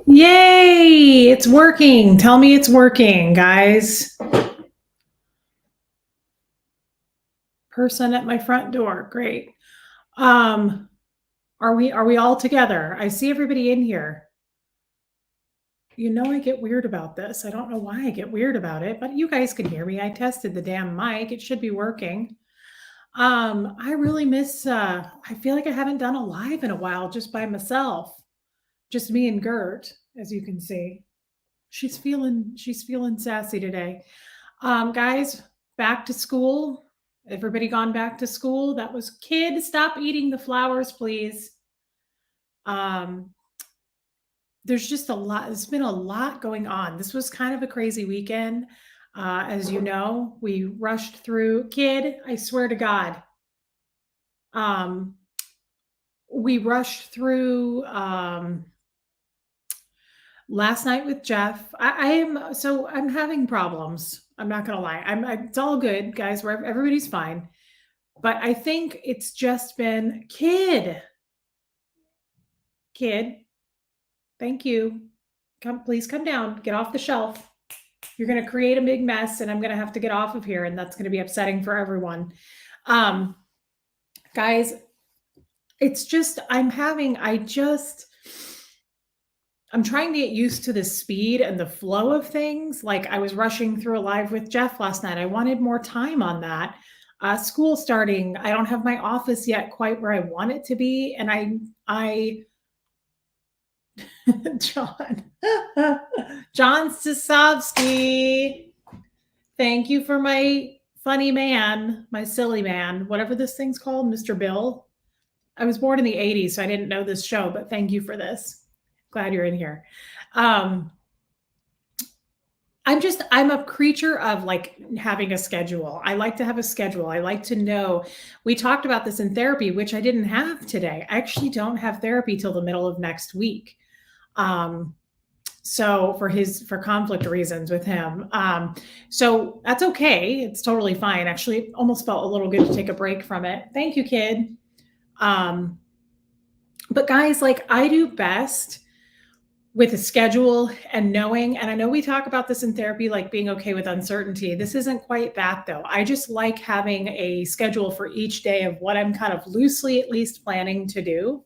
Yay! It's working. Tell me it's working, guys. Person at my front door. Great. Um, are we all together? I see everybody in here. You know I get weird about this. I don't know why I get weird about it, but you guys can hear me. I tested the damn mic. It should be working. I really miss I feel like I haven't done a live in a while just by myself. Just me and Gert, as you can see. She's feeling sassy today. Guys, back to school. Everybody gone back to school? That was kid. Stop eating the flowers, please. Um, there's just a lot. There's been a lot going on. This was kind of a crazy weekend. As you know, we rushed through. Kid, I swear to God, um, we rushed through last night with Jeff. I'm having problems. I'm not gonna lie. It's all good, guys. Everybody's fine. But I think it's just been kid. Thank you. Please come down. Get off the shelf. You're gonna create a big mess, and I'm gonna have to get off of here, and that's gonna be upsetting for everyone. Um, guys, it's just I'm trying to get used to the speed and the flow of things. Like I was rushing through a live with Jeff last night. I wanted more time on that. School starting. I don't have my office yet quite where I want it to be, and John, John Sosovsky. Thank you for my funny man, my silly man, whatever this thing's called, Mr. Bill. I was born in the 80s, so I didn't know this show, but thank you for this. Glad you're in here. Um, I'm a creature of like having a schedule. I like to have a schedule. I like to know. We talked about this in therapy, which I didn't have today. I actually don't have therapy till the middle of next week. Um, so for conflict reasons with him. So that's okay. It's totally fine. Actually, it almost felt a little good to take a break from it. Thank you, kid. Um, but guys, like I do best with a schedule and knowing, and I know we talk about this in therapy, like being okay with uncertainty. This isn't quite that though. I just like having a schedule for each day of what I'm kind of loosely at least planning to do.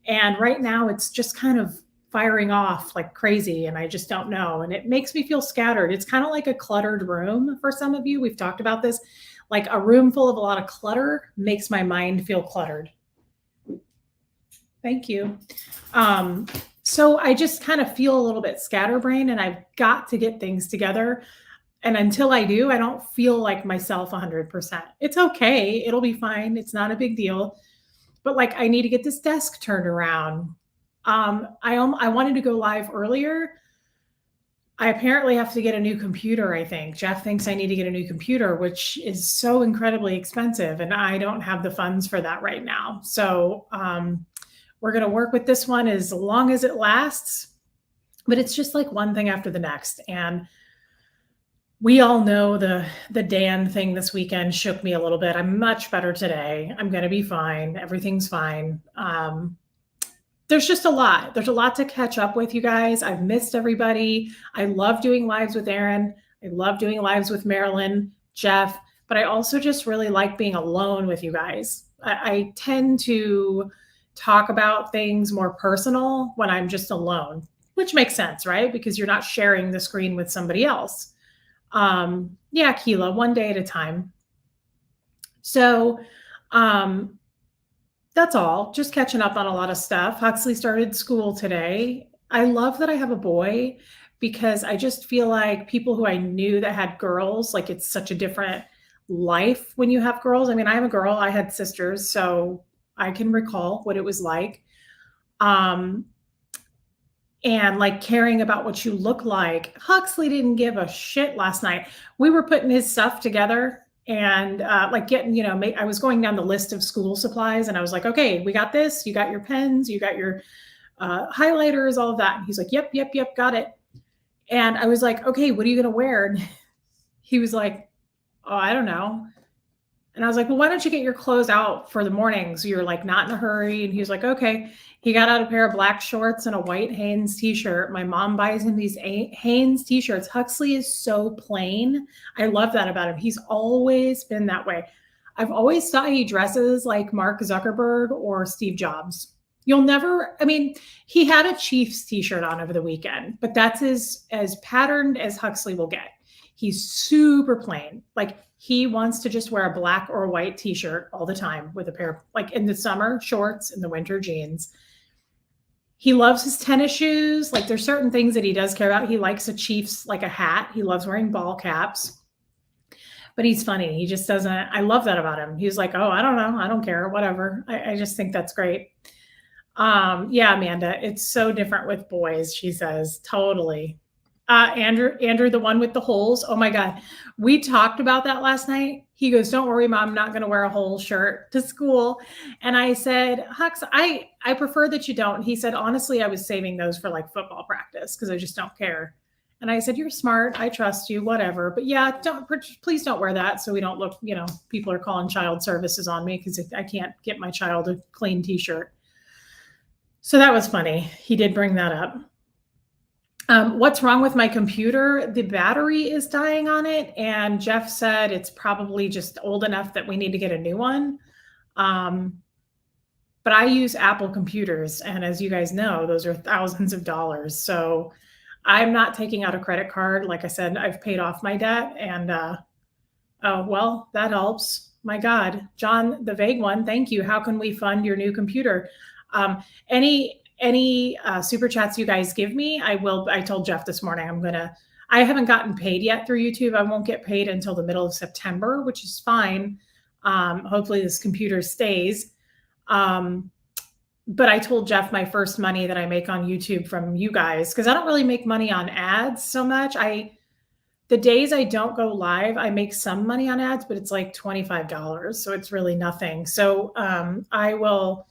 And right now it's just kind of firing off like crazy and I just don't know. And it makes me feel scattered. It's kind of like a cluttered room for some of you. We've talked about this. Like a room full of a lot of clutter makes my mind feel cluttered. Thank you. So I just kind of feel a little bit scatterbrained and I've got to get things together. And until I do, I don't feel like myself 100%. It's okay. It'll be fine. It's not a big deal. But like I need to get this desk turned around. I wanted to go live earlier. I apparently have to get a new computer, I think. Jeff thinks I need to get a new computer, which is so incredibly expensive, and I don't have the funds for that right now. So we're going to work with this one as long as it lasts, but it's just like one thing after the next. And we all know the Dan thing this weekend shook me a little bit. I'm much better today. I'm going to be fine. Everything's fine. There's just a lot. There's a lot to catch up with, you guys. I've missed everybody. I love doing lives with Aaron. I love doing lives with Marilyn, Jeff, but I also just really like being alone with you guys. I tend to talk about things more personal when I'm just alone, which makes sense, right? Because you're not sharing the screen with somebody else. Yeah, Keela, one day at a time. So, that's all. Just catching up on a lot of stuff. Huxley started school today. I love that I have a boy because I just feel like people who I knew that had girls, like it's such a different life when you have girls. I mean, I'm a girl, I had sisters, so I can recall what it was like. Um, and like caring about what you look like. Huxley didn't give a shit last night. We were putting his stuff together and like getting, I was going down the list of school supplies and I was like, okay, we got this. You got your pens, you got your highlighters, all of that. And he's like, yep, got it. And I was like, okay, what are you going to wear? And he was like, oh, I don't know. And I was like, well, why don't you get your clothes out for the morning? So you're like not in a hurry. And he was like, okay. He got out a pair of black shorts and a white Hanes t-shirt. My mom buys him these Hanes t-shirts. Huxley is so plain. I love that about him. He's always been that way. I've always thought he dresses like Mark Zuckerberg or Steve Jobs. You'll never, I mean, he had a Chiefs t-shirt on over the weekend, but that's as patterned as Huxley will get. He's super plain. Like he wants to just wear a black or a white t-shirt all the time with a pair of, like in the summer, shorts, in the winter, jeans. He loves his tennis shoes. Like there's certain things that he does care about. He likes a Chiefs, like a hat. He loves wearing ball caps. But he's funny. He just doesn't, I love that about him. He's like, oh, I don't know. I don't care. Whatever. I just think that's great. Yeah, Amanda, it's so different with boys, she says. Totally. Andrew, the one with the holes. Oh my God. We talked about that last night. He goes, don't worry, Mom, I'm not going to wear a whole shirt to school. And I said, Hux, I prefer that you don't. He said, honestly, I was saving those for like football practice because I just don't care. And I said, you're smart. I trust you, whatever. But yeah, please don't wear that. So we don't look, people are calling child services on me because I can't get my child a clean t-shirt. So that was funny. He did bring that up. What's wrong with my computer? The battery is dying on it. And Jeff said it's probably just old enough that we need to get a new one. But I use Apple computers. And as you guys know, those are thousands of dollars. So I'm not taking out a credit card. Like I said, I've paid off my debt. And oh, well, that helps. My God. John, the vague one, thank you. How can we fund your new computer? Any super chats you guys give me, I told Jeff this morning, I haven't gotten paid yet through YouTube. I won't get paid until the middle of September, which is fine. Hopefully this computer stays. But I told Jeff my first money that I make on YouTube from you guys, because I don't really make money on ads so much. The days I don't go live, I make some money on ads, but it's like $25. So it's really nothing. So I will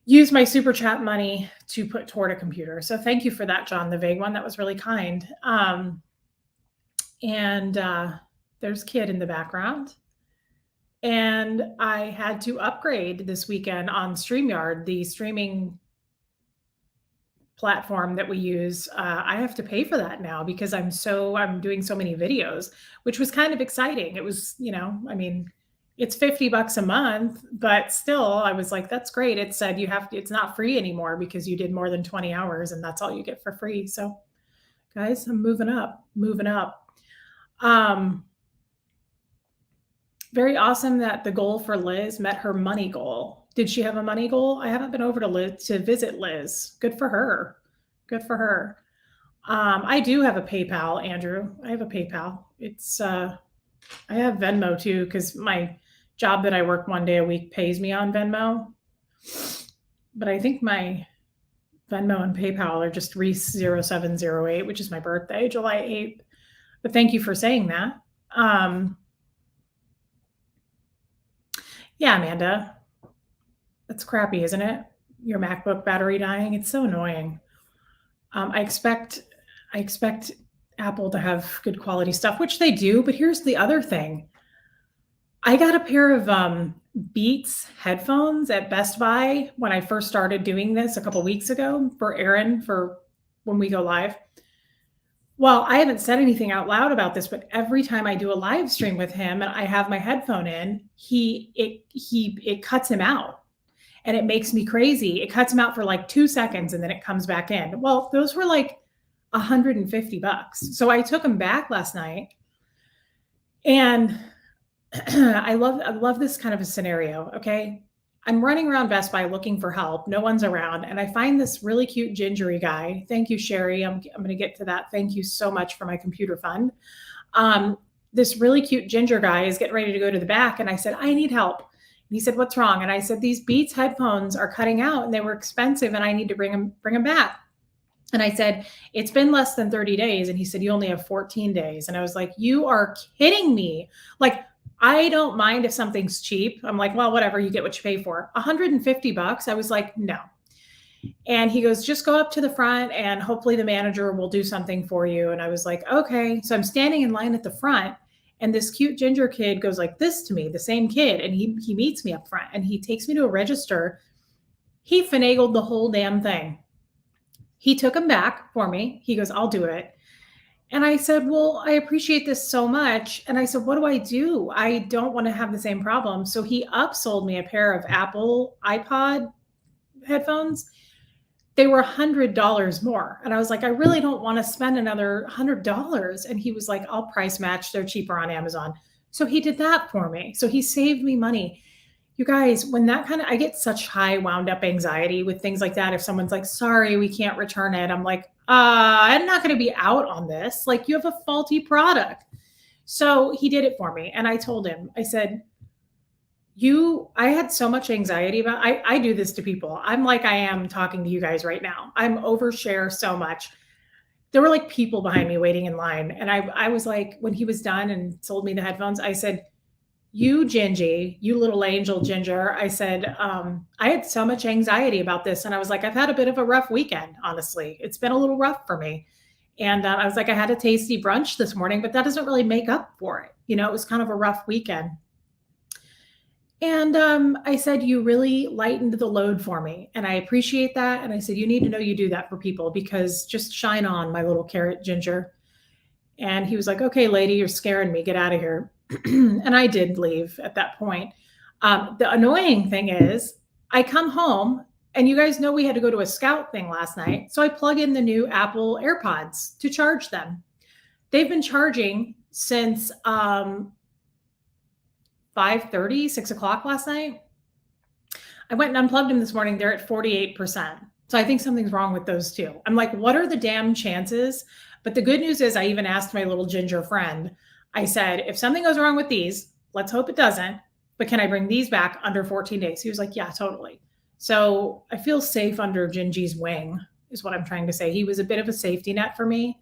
use my super chat money to put toward a computer. So thank you for that, John, the vague one. That was really kind. There's Kid in the background. And I had to upgrade this weekend on StreamYard, the streaming platform that we use. I have to pay for that now because I'm doing so many videos, which was kind of exciting. It was, it's $50 a month, but still I was like, that's great. It said it's not free anymore because you did more than 20 hours and that's all you get for free. So guys, I'm moving up. Very awesome that the goal for Liz met her money goal. Did she have a money goal? I haven't been over to visit Liz. Good for her. I do have a PayPal, Andrew. I have a PayPal. I have Venmo too, because my job that I work one day a week pays me on Venmo. But I think my Venmo and PayPal are just Reese0708, which is my birthday, July 8th. But thank you for saying that. Yeah, Amanda. That's crappy, isn't it? Your MacBook battery dying. It's so annoying. I expect Apple to have good quality stuff, which they do. But here's the other thing. I got a pair of Beats headphones at Best Buy when I first started doing this a couple weeks ago for Aaron for when we go live. Well, I haven't said anything out loud about this, but every time I do a live stream with him and I have my headphone in, it cuts him out and it makes me crazy. It cuts him out for like 2 seconds and then it comes back in. Well, those were like $150. So I took them back last night and I love this kind of a scenario. Okay. I'm running around Best Buy looking for help. No one's around. And I find this really cute gingery guy. Thank you, Sherry. I'm going to get to that. Thank you so much for my computer fund. This really cute ginger guy is getting ready to go to the back. And I said, I need help. And he said, what's wrong? And I said, these Beats headphones are cutting out and they were expensive and I need to bring them back. And I said, it's been less than 30 days. And he said, you only have 14 days. And I was like, you are kidding me. Like, I don't mind if something's cheap. I'm like, well, whatever, you get what you pay for. $150. I was like, no. And he goes, just go up to the front and hopefully the manager will do something for you. And I was like, okay. So I'm standing in line at the front And this cute ginger kid goes like this to me, the same kid, and he meets me up front and he takes me to a register. He finagled the whole damn thing. He took him back for me. He goes, I'll do it. And I said, well, I appreciate this so much. And I said, what do I do? I don't want to have the same problem. So he upsold me a pair of Apple iPod headphones. They were $100 more. And I was like, I really don't want to spend another $100. And he was like, I'll price match. They're cheaper on Amazon. So he did that for me. So he saved me money. You guys, when that kind of, I get such high wound up anxiety with things like that. If someone's like, sorry, we can't return it. I'm like, I'm not going to be out on this. Like, you have a faulty product. So he did it for me. And I told him, I said, I had so much anxiety about, I do this to people. I'm like, I am talking to you guys right now. I'm overshare so much. There were like people behind me waiting in line. And I was like, when he was done and sold me the headphones, I said, you Gingy, you little angel Ginger. I said, I had so much anxiety about this. And I was like, I've had a bit of a rough weekend, honestly. It's been a little rough for me. And I was like, I had a tasty brunch this morning, but that doesn't really make up for it. You know, it was kind of a rough weekend. And I said, you really lightened the load for me. And I appreciate that. And I said, you need to know you do that for people because just shine on, my little carrot Ginger. And he was like, okay, lady, you're scaring me. Get out of here. And I did leave at that point. The annoying thing is I come home and you guys know we had to go to a scout thing last night. So I plug in the new Apple AirPods to charge them. They've been charging since 5:30, 6 o'clock last night. I went and unplugged them this morning. They're at 48%. So I think something's wrong with those two. I'm like, what are the damn chances? But the good news is I even asked my little ginger friend, I said, if something goes wrong with these, let's hope it doesn't, but can I bring these back under 14 days? He was like, yeah, totally. So I feel safe under Gingy's wing is what I'm trying to say. He was a bit of a safety net for me.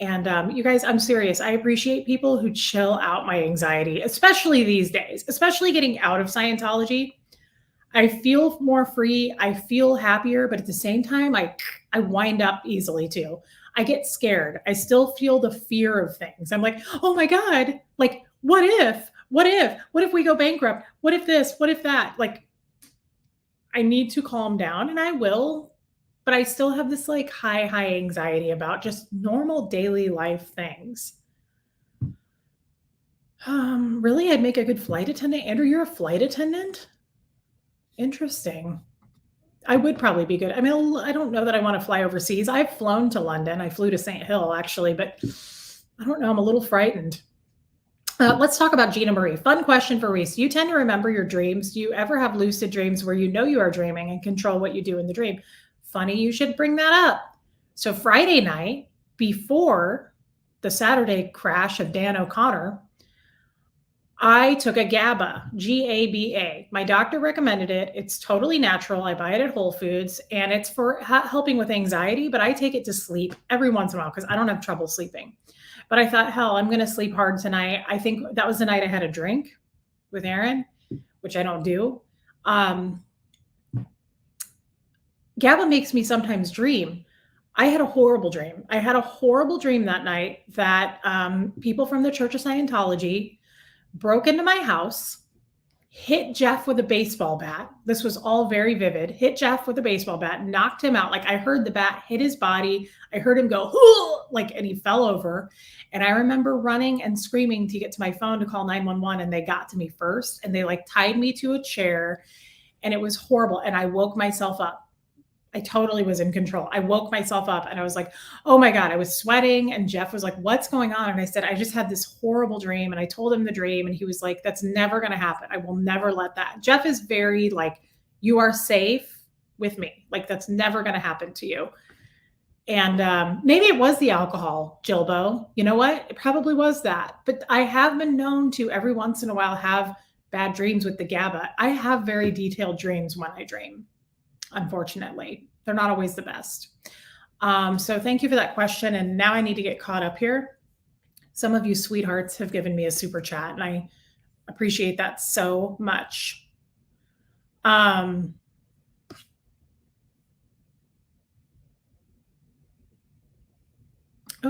And you guys, I'm serious. I appreciate people who chill out my anxiety, especially these days, especially getting out of Scientology. I feel more free. I feel happier, but at the same time, I wind up easily too. I get scared. I still feel the fear of things. I'm like, oh my God, like, what if we go bankrupt? What if this, what if that? Like, I need to calm down and I will, but I still have this like high anxiety about just normal daily life things. Really? I'd make a good flight attendant. Andrew, you're a flight attendant? Interesting. I would probably be good. I mean, I don't know that I want to fly overseas. I've flown to London. I flew to St. Hill actually, but I don't know. I'm a little frightened. Let's talk about Gina Marie. Fun question for Reese. You tend to remember your dreams. Do you ever have lucid dreams where you know you are dreaming and control what you do in the dream? Funny, you should bring that up. So Friday night, before the Saturday crash of Dan O'Connor, I took a Gaba, Gaba. My doctor recommended it. It's totally natural. I buy it at Whole Foods and it's for helping with anxiety, but I take it to sleep every once in a while because I don't have trouble sleeping. But I thought, hell, I'm going to sleep hard tonight. I think that was the night I had a drink with Aaron, which I don't do. GABA makes me sometimes dream. I had a horrible dream. I had a horrible dream that night that people from the Church of Scientology broke into my house, hit Jeff with a baseball bat. This was all very vivid. Hit Jeff with a baseball bat, knocked him out. Like I heard the bat hit his body. I heard him go, like, and he fell over. And I remember running and screaming to get to my phone to call 911. And they got to me first and they like tied me to a chair and it was horrible. And I woke myself up. I totally was in control. I woke myself up and I was like, oh my God, I was sweating. And Jeff was like, what's going on? And I said, I just had this horrible dream. And I told him the dream. And he was like, that's never going to happen. I will never let that. Jeff is very like, you are safe with me. Like that's never going to happen to you. And maybe it was the alcohol, Jilbo. You know what? It probably was that. But I have been known to every once in a while have bad dreams with the GABA. I have very detailed dreams when I dream. Unfortunately, they're not always the best. So thank you for that question. And now I need to get caught up here. Some of you sweethearts have given me a super chat and I appreciate that so much. Oh,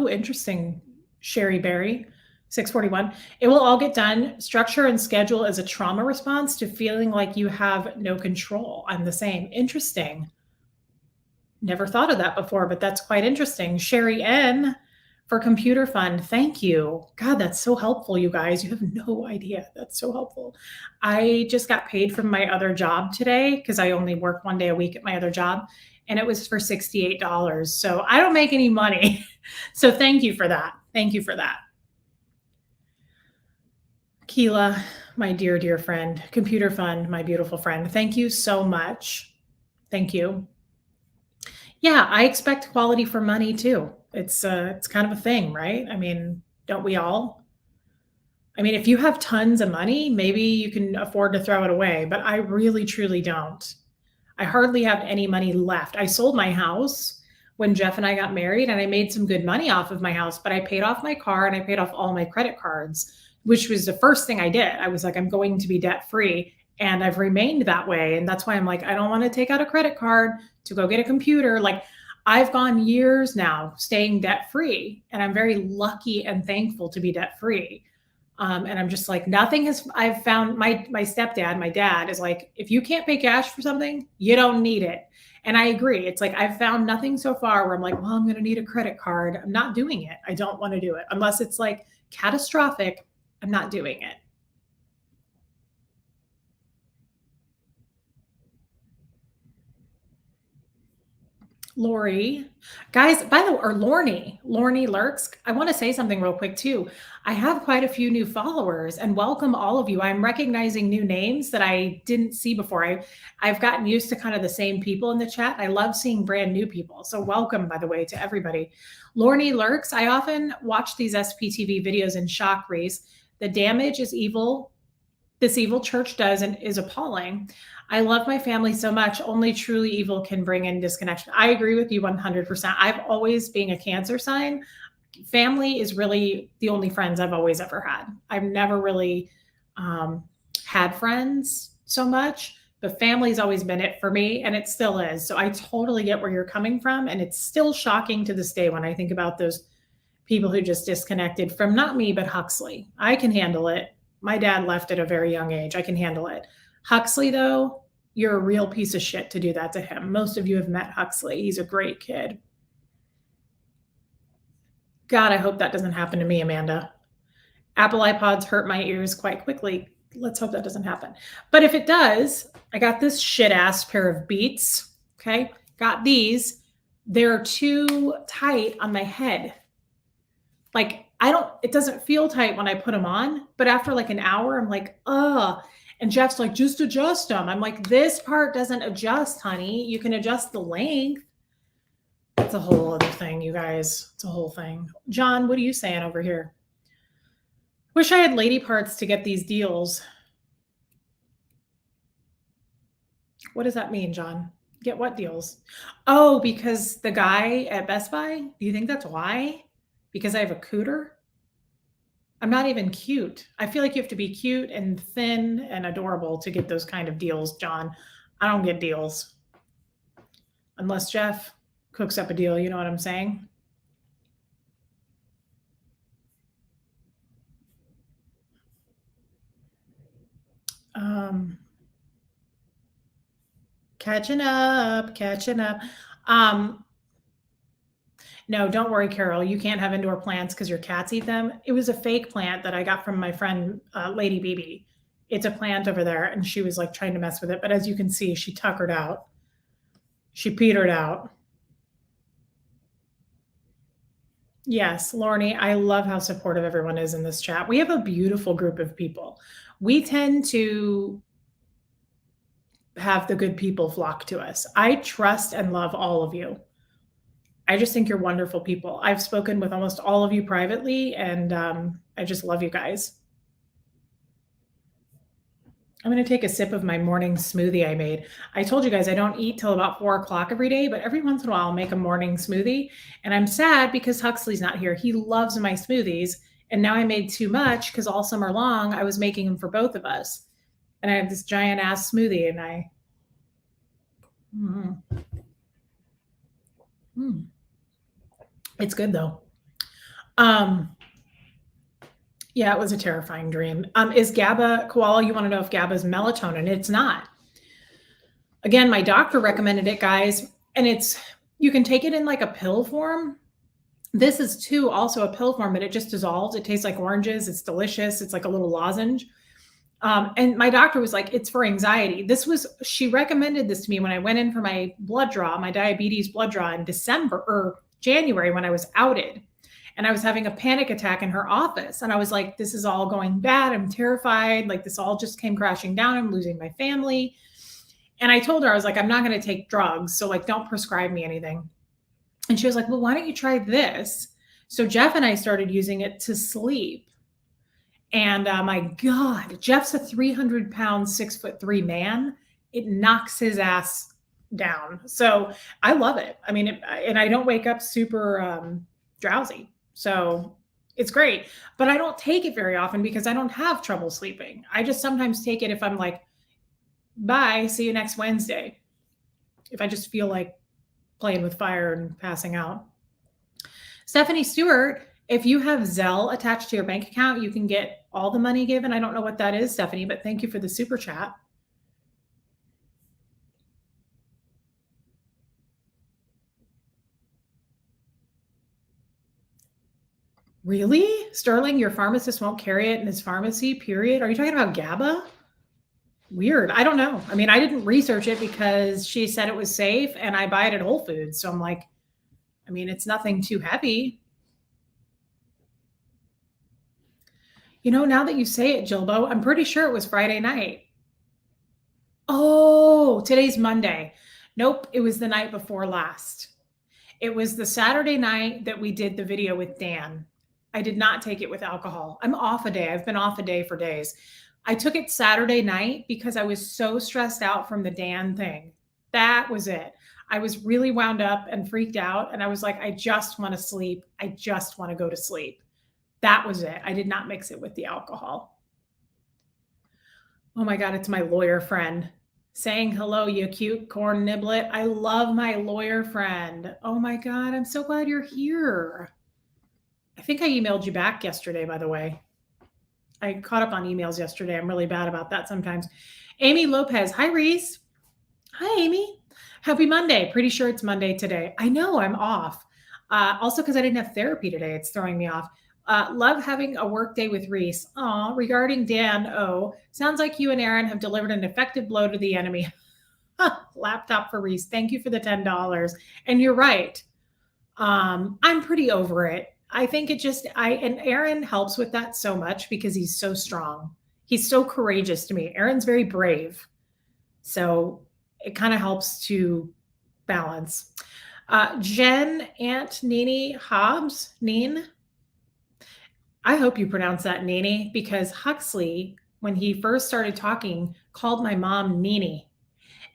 interesting. Sherry Berry. 6:41. It will all get done. Structure and schedule is a trauma response to feeling like you have no control. I'm the same. Interesting. Never thought of that before, but that's quite interesting. Sherry N for Computer Fund. Thank you. God, that's so helpful, you guys. You have no idea. That's so helpful. I just got paid from my other job today because I only work 1 day a week at my other job, and it was for $68. So I don't make any money. So thank you for that. Thank you for that. Keela, my dear, dear friend, Computer Fund, my beautiful friend. Thank you so much. Thank you. Yeah, I expect quality for money too. It's kind of a thing, right? I mean, don't we all? I mean, if you have tons of money, maybe you can afford to throw it away, but I really truly don't. I hardly have any money left. I sold my house when Jeff and I got married, and I made some good money off of my house, but I paid off my car and I paid off all my credit cards, which was the first thing I did. I was like, I'm going to be debt free. And I've remained that way. And that's why I'm like, I don't want to take out a credit card to go get a computer. Like, I've gone years now staying debt free, and I'm very lucky and thankful to be debt free. And I'm just like, nothing has, I've found my stepdad, my dad is like, if you can't pay cash for something, you don't need it. And I agree. It's like, I've found nothing so far where I'm like, well, I'm going to need a credit card. I'm not doing it. I don't want to do it unless it's like catastrophic. I'm not doing it. Lori. Guys, by the way, or Lorney Lurks, I want to say something real quick too. I have quite a few new followers, and welcome all of you. I'm recognizing new names that I didn't see before. I've gotten used to kind of the same people in the chat. I love seeing brand new people. So welcome, by the way, to everybody. Lorney Lurks, I often watch these SPTV videos in shock, Reese. The damage is evil. This evil church does and is appalling. I love my family so much. Only truly evil can bring in disconnection. I agree with you 100%. I've always, being a Cancer sign, family is really the only friends I've always ever had. I've never really had friends so much, but family's always been it for me, and it still is. So I totally get where you're coming from, and it's still shocking to this day when I think about those people who just disconnected from, not me, but Huxley. I can handle it. My dad left at a very young age. I can handle it. Huxley, though, you're a real piece of shit to do that to him. Most of you have met Huxley. He's a great kid. God, I hope that doesn't happen to me, Amanda. Apple iPods hurt my ears quite quickly. Let's hope that doesn't happen. But if it does, I got this shit ass pair of Beats. Okay. Got these. They're too tight on my head. Like, it doesn't feel tight when I put them on, but after like an hour, I'm like, ugh. And Jeff's like, just adjust them. I'm like, this part doesn't adjust, honey. You can adjust the length. It's a whole other thing, you guys. It's a whole thing. John, what are you saying over here? Wish I had lady parts to get these deals. What does that mean, John? Get what deals? Oh, because the guy at Best Buy? Do you think that's why? Because I have a cooter? I'm not even cute. I feel like you have to be cute and thin and adorable to get those kind of deals, John. I don't get deals. Unless Jeff cooks up a deal, you know what I'm saying? Catching up. No, don't worry, Carol. You can't have indoor plants because your cats eat them. It was a fake plant that I got from my friend, Lady BB. It's a plant over there, and she was like trying to mess with it. But as you can see, she tuckered out. She petered out. Yes, Lorney, I love how supportive everyone is in this chat. We have a beautiful group of people. We tend to have the good people flock to us. I trust and love all of you. I just think you're wonderful people. I've spoken with almost all of you privately, and I just love you guys. I'm going to take a sip of my morning smoothie I made. I told you guys I don't eat till about 4 o'clock every day, but every once in a while I'll make a morning smoothie. And I'm sad because Huxley's not here. He loves my smoothies. And now I made too much because all summer long I was making them for both of us. And I have this giant ass smoothie, and it's good though. Yeah, it was a terrifying dream. Is GABA koala? You want to know if GABA is melatonin? It's not. Again, my doctor recommended it, guys, and you can take it in like a pill form. This is too also a pill form, but it just dissolves. It tastes like oranges. It's delicious. It's like a little lozenge. And my doctor was like, it's for anxiety. She recommended this to me when I went in for my blood draw, my diabetes blood draw in December or January when I was outed. And I was having a panic attack in her office. And I was like, this is all going bad. I'm terrified. Like this all just came crashing down. I'm losing my family. And I told her, I was like, I'm not going to take drugs. So like, don't prescribe me anything. And she was like, well, why don't you try this? So Jeff and I started using it to sleep. And my God, Jeff's a 300-pound, 6'3" man. It knocks his ass down. So I love it. I mean, and I don't wake up super drowsy. So it's great. But I don't take it very often because I don't have trouble sleeping. I just sometimes take it if I'm like, bye, see you next Wednesday. If I just feel like playing with fire and passing out. Stephanie Stewart, if you have Zelle attached to your bank account, you can get all the money given. I don't know what that is, Stephanie, but thank you for the super chat. Really? Sterling, your pharmacist won't carry it in his pharmacy, period? Are you talking about GABA? Weird. I don't know. I mean, I didn't research it because she said it was safe and I buy it at Whole Foods. So I'm like, I mean, it's nothing too heavy. You know, now that you say it, Jilbo, I'm pretty sure it was Friday night. Oh, today's Monday. Nope, it was the night before last. It was the Saturday night that we did the video with Dan. I did not take it with alcohol. I'm off a day. I've been off a day for days. I took it Saturday night because I was so stressed out from the Dan thing. That was it. I was really wound up and freaked out. And I was like, I just want to sleep. I just want to go to sleep. That was it. I did not mix it with the alcohol. Oh my God, it's my lawyer friend saying hello, you cute corn niblet. I love my lawyer friend. Oh my God, I'm so glad you're here. I think I emailed you back yesterday, by the way. I caught up on emails yesterday. I'm really bad about that sometimes. Amy Lopez. Hi, Reese. Hi, Amy. Happy Monday. Pretty sure it's Monday today. I know I'm off. Also, because I didn't have therapy today, it's throwing me off. Love having a work day with Reese. Aw, regarding Dan O, sounds like you and Aaron have delivered an effective blow to the enemy. Laptop for Reese. Thank you for the $10. And you're right. I'm pretty over it. I think and Aaron helps with that so much because he's so strong. He's so courageous to me. Aaron's very brave. So it kind of helps to balance. Jen Aunt Nene Hobbs, Neen. I hope you pronounce that Nene because Huxley, when he first started talking, called my mom Nene.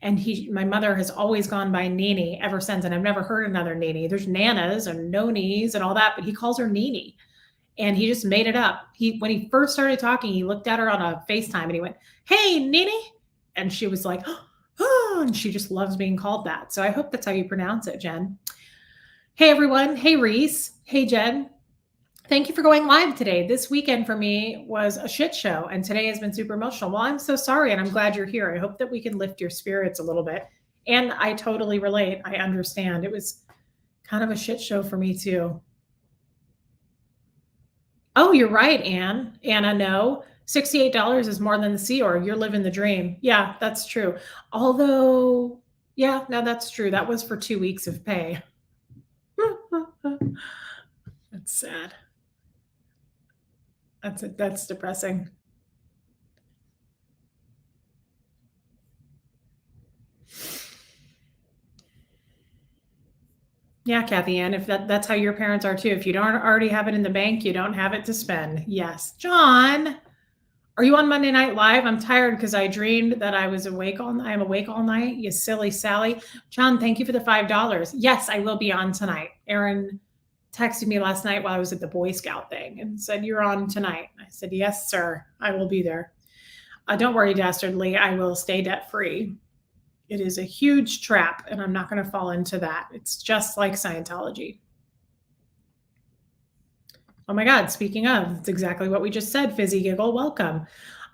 And my mother has always gone by Nene ever since. And I've never heard another Nene. There's Nanas and Nonies and all that, but he calls her Nene. And he just made it up. When he first started talking, he looked at her on a FaceTime and he went, "Hey, Nene." And she was like, "Oh," and she just loves being called that. So I hope that's how you pronounce it, Jen. Hey, everyone. Hey, Reese. Hey, Jen. Thank you for going live today. This weekend for me was a shit show, and today has been super emotional. Well, I'm so sorry, and I'm glad you're here. I hope that we can lift your spirits a little bit. And I totally relate. I understand. It was kind of a shit show for me, too. Oh, you're right, Anne. Anna, no. $68 is more than the Sea Org. You're living the dream. Yeah, that's true. Although, yeah, no, that's true. That was for 2 weeks of pay. That's sad. That's depressing. Yeah, Kathy Ann, if that's how your parents are too. If you don't already have it in the bank, you don't have it to spend. Yes. John, are you on Monday Night Live? I'm tired because I dreamed that I was awake I'm awake all night. You silly Sally. John, thank you for the $5. Yes, I will be on tonight. Aaron texted me last night while I was at the Boy Scout thing and said, "You're on tonight." I said, "Yes, sir. I will be there." Don't worry, Dastardly. I will stay debt free. It is a huge trap, and I'm not going to fall into that. It's just like Scientology. Oh my God, speaking of, it's exactly what we just said. Fizzy giggle, welcome.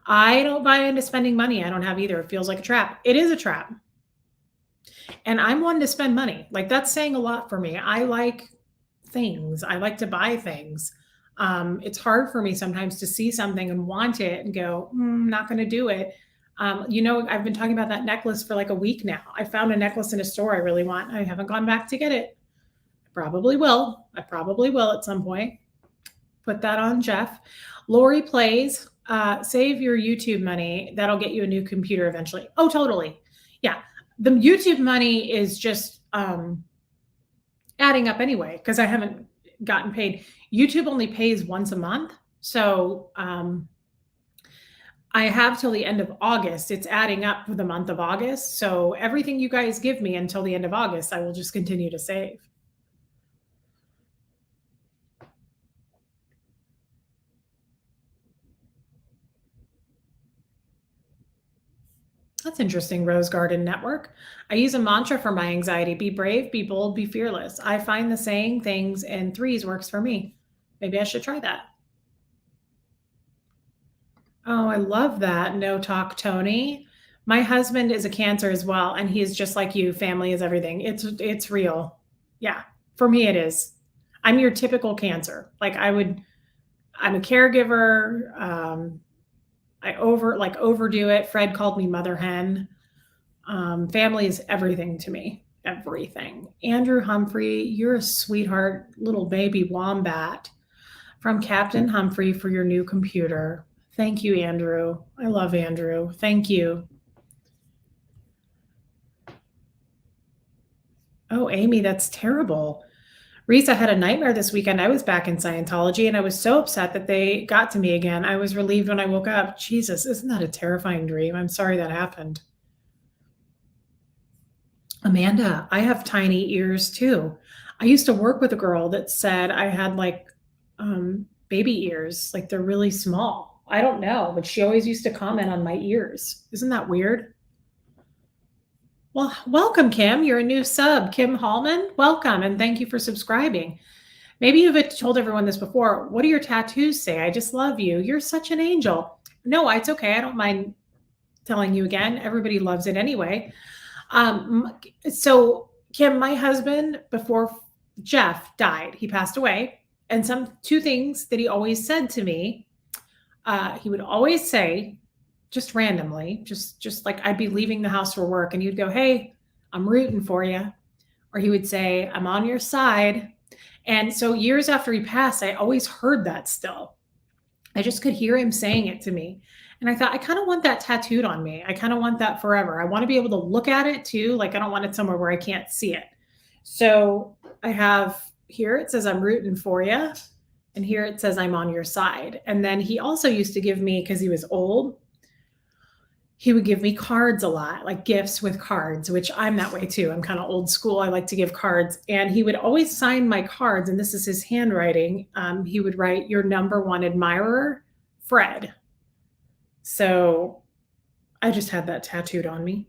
I don't buy into spending money. I don't have either. It feels like a trap. It is a trap. And I'm one to spend money. Like that's saying a lot for me. I like things. I like to buy things. It's hard for me sometimes to see something and want it and go, not going to do it. I've been talking about that necklace for like a week now. I found a necklace in a store I really want. I haven't gone back to get it. I probably will. I probably will at some point. Put that on Jeff. Lori plays. Save your YouTube money. That'll get you a new computer eventually. Oh, totally. Yeah. The YouTube money is just adding up anyway because I haven't gotten paid. YouTube only pays once a month. So I have till the end of August. It's adding up for the month of August. So everything you guys give me until the end of August, I will just continue to save. That's interesting, Rose Garden Network. I use a mantra for my anxiety: be brave, be bold, be fearless. I find the saying things in threes works for me. Maybe I should try that. Oh, I love that. No talk, Tony. My husband is a Cancer as well, and he is just like you. Family is everything. It's real. Yeah, for me it is. I'm your typical Cancer. I'm a caregiver. I overdo it. Fred called me mother hen. Family is everything to me. Everything. Andrew Humphrey, you're a sweetheart little baby wombat. From Captain Humphrey for your new computer. Thank you, Andrew. I love Andrew. Thank you. Oh, Amy, that's terrible. Reese, I had a nightmare this weekend. I was back in Scientology and I was so upset that they got to me again. I was relieved when I woke up. Jesus, isn't that a terrifying dream? I'm sorry that happened. Amanda, I have tiny ears too. I used to work with a girl that said I had baby ears, like they're really small. I don't know, but she always used to comment on my ears. Isn't that weird? Well, welcome, Kim. You're a new sub. Kim Hallman, welcome, and thank you for subscribing. Maybe you've told everyone this before. What do your tattoos say? I just love you. You're such an angel. No, it's okay. I don't mind telling you again. Everybody loves it anyway. So Kim, my husband, before Jeff died, he passed away. And two things that he always said to me, he would always say, just randomly, just like I'd be leaving the house for work and he'd go, "Hey, I'm rooting for you." Or he would say, "I'm on your side." And so years after he passed, I always heard that still. I just could hear him saying it to me. And I thought, I kind of want that tattooed on me. I kind of want that forever. I want to be able to look at it too. Like I don't want it somewhere where I can't see it. So I have here, it says, "I'm rooting for you." And here it says, "I'm on your side." And then he also used to give me, because he was old, he would give me cards a lot, like gifts with cards, which I'm that way too. I'm kind of old school. I like to give cards. And he would always sign my cards. And this is his handwriting. He would write, "Your number one admirer, Fred." So I just had that tattooed on me.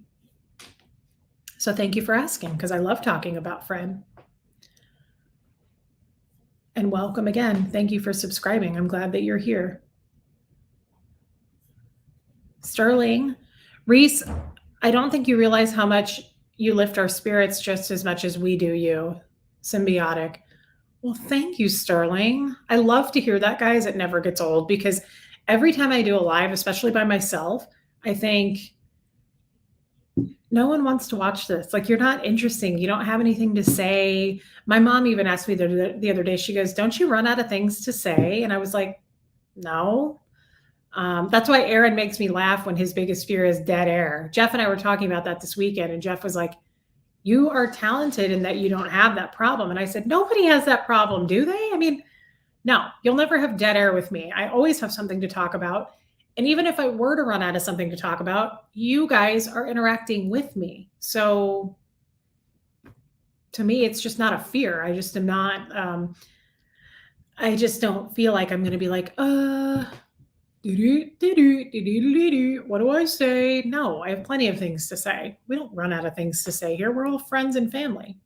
So thank you for asking, because I love talking about Fred. And welcome again. Thank you for subscribing. I'm glad that you're here. Sterling, Reese, I don't think you realize how much you lift our spirits just as much as we do you. Symbiotic. Well, thank you, Sterling. I love to hear that, guys. It never gets old because every time I do a live, especially by myself, I think no one wants to watch this. Like, you're not interesting. You don't have anything to say. My mom even asked me the other day, she goes, "Don't you run out of things to say?" And I was like, no. That's why Aaron makes me laugh when his biggest fear is dead air. Jeff and I were talking about that this weekend, and Jeff was like, "You are talented in that you don't have that problem." And I said, "Nobody has that problem, do they?" I mean, no, you'll never have dead air with me. I always have something to talk about. And even if I were to run out of something to talk about, you guys are interacting with me. So to me, it's just not a fear. I just am not, I just don't feel like I'm going to be like, what do I say? No, I have plenty of things to say. We don't run out of things to say here. We're all friends and family.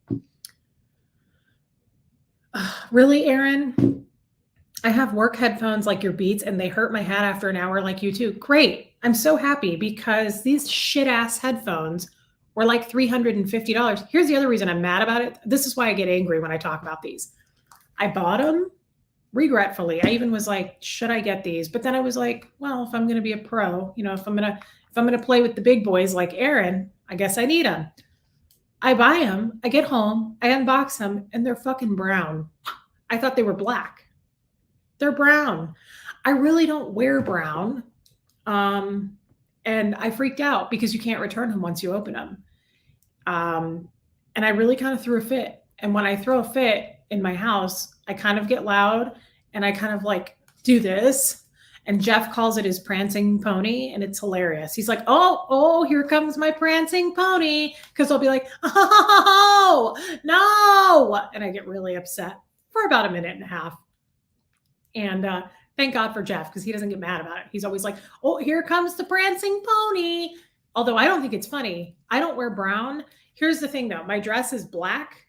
Really, Aaron? I have work headphones like your Beats and they hurt my head after an hour like you too. Great. I'm so happy because these shit ass headphones were like $350. Here's the other reason I'm mad about it. This is why I get angry when I talk about these. I bought them regretfully. I even was like, should I get these? But then I was like, well, if I'm going to be a pro, if I'm going to play with the big boys like Aaron, I guess I need them. I buy them, I get home, I unbox them, and they're fucking brown. I thought they were black. They're brown. I really don't wear brown. And I freaked out because you can't return them once you open them. And I really kind of threw a fit. And when I throw a fit in my house, I kind of get loud and I kind of like do this. And Jeff calls it his prancing pony, and it's hilarious. He's like, oh, here comes my prancing pony. Because I'll be like, oh, no. And I get really upset for about a minute and a half. And thank God for Jeff, because he doesn't get mad about it. He's always like, oh, here comes the prancing pony. Although I don't think it's funny. I don't wear brown. Here's the thing, though. My dress is black.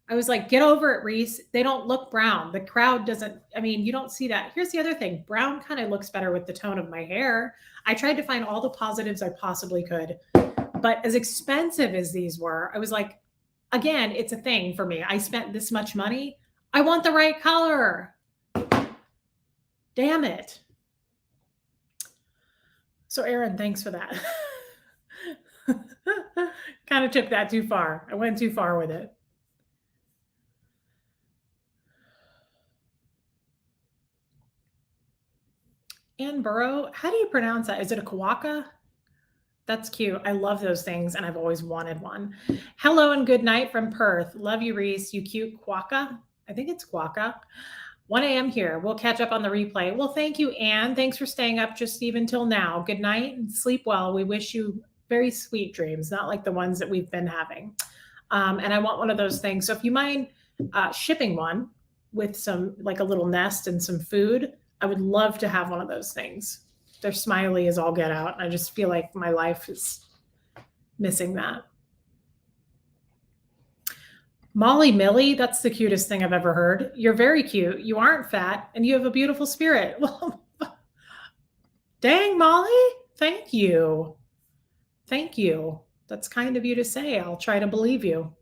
I was like, get over it, Reese. They don't look brown. The crowd doesn't, you don't see that. Here's the other thing. Brown kind of looks better with the tone of my hair. I tried to find all the positives I possibly could. But as expensive as these were, I was like, again, it's a thing for me. I spent this much money. I want the right color. Damn it. So Aaron, thanks for that. Kind of took that too far. I went too far with it. Ann Burrow, how do you pronounce that? Is it a Kawaka? That's cute. I love those things, and I've always wanted one. Hello and good night from Perth. Love you, Reese. You cute Quaka. I think it's Quaka. 1 a.m. here. We'll catch up on the replay. Well, thank you, Anne. Thanks for staying up just even till now. Good night and sleep well. We wish you very sweet dreams, not like the ones that we've been having. And I want one of those things. So if you mind shipping one with some, like a little nest and some food, I would love to have one of those things. They're smiley as all get out. And I just feel like my life is missing that. Molly Millie, that's the cutest thing I've ever heard. You're very cute. You aren't fat, and you have a beautiful spirit. Well, dang, Molly. Thank you. Thank you. That's kind of you to say. I'll try to believe you.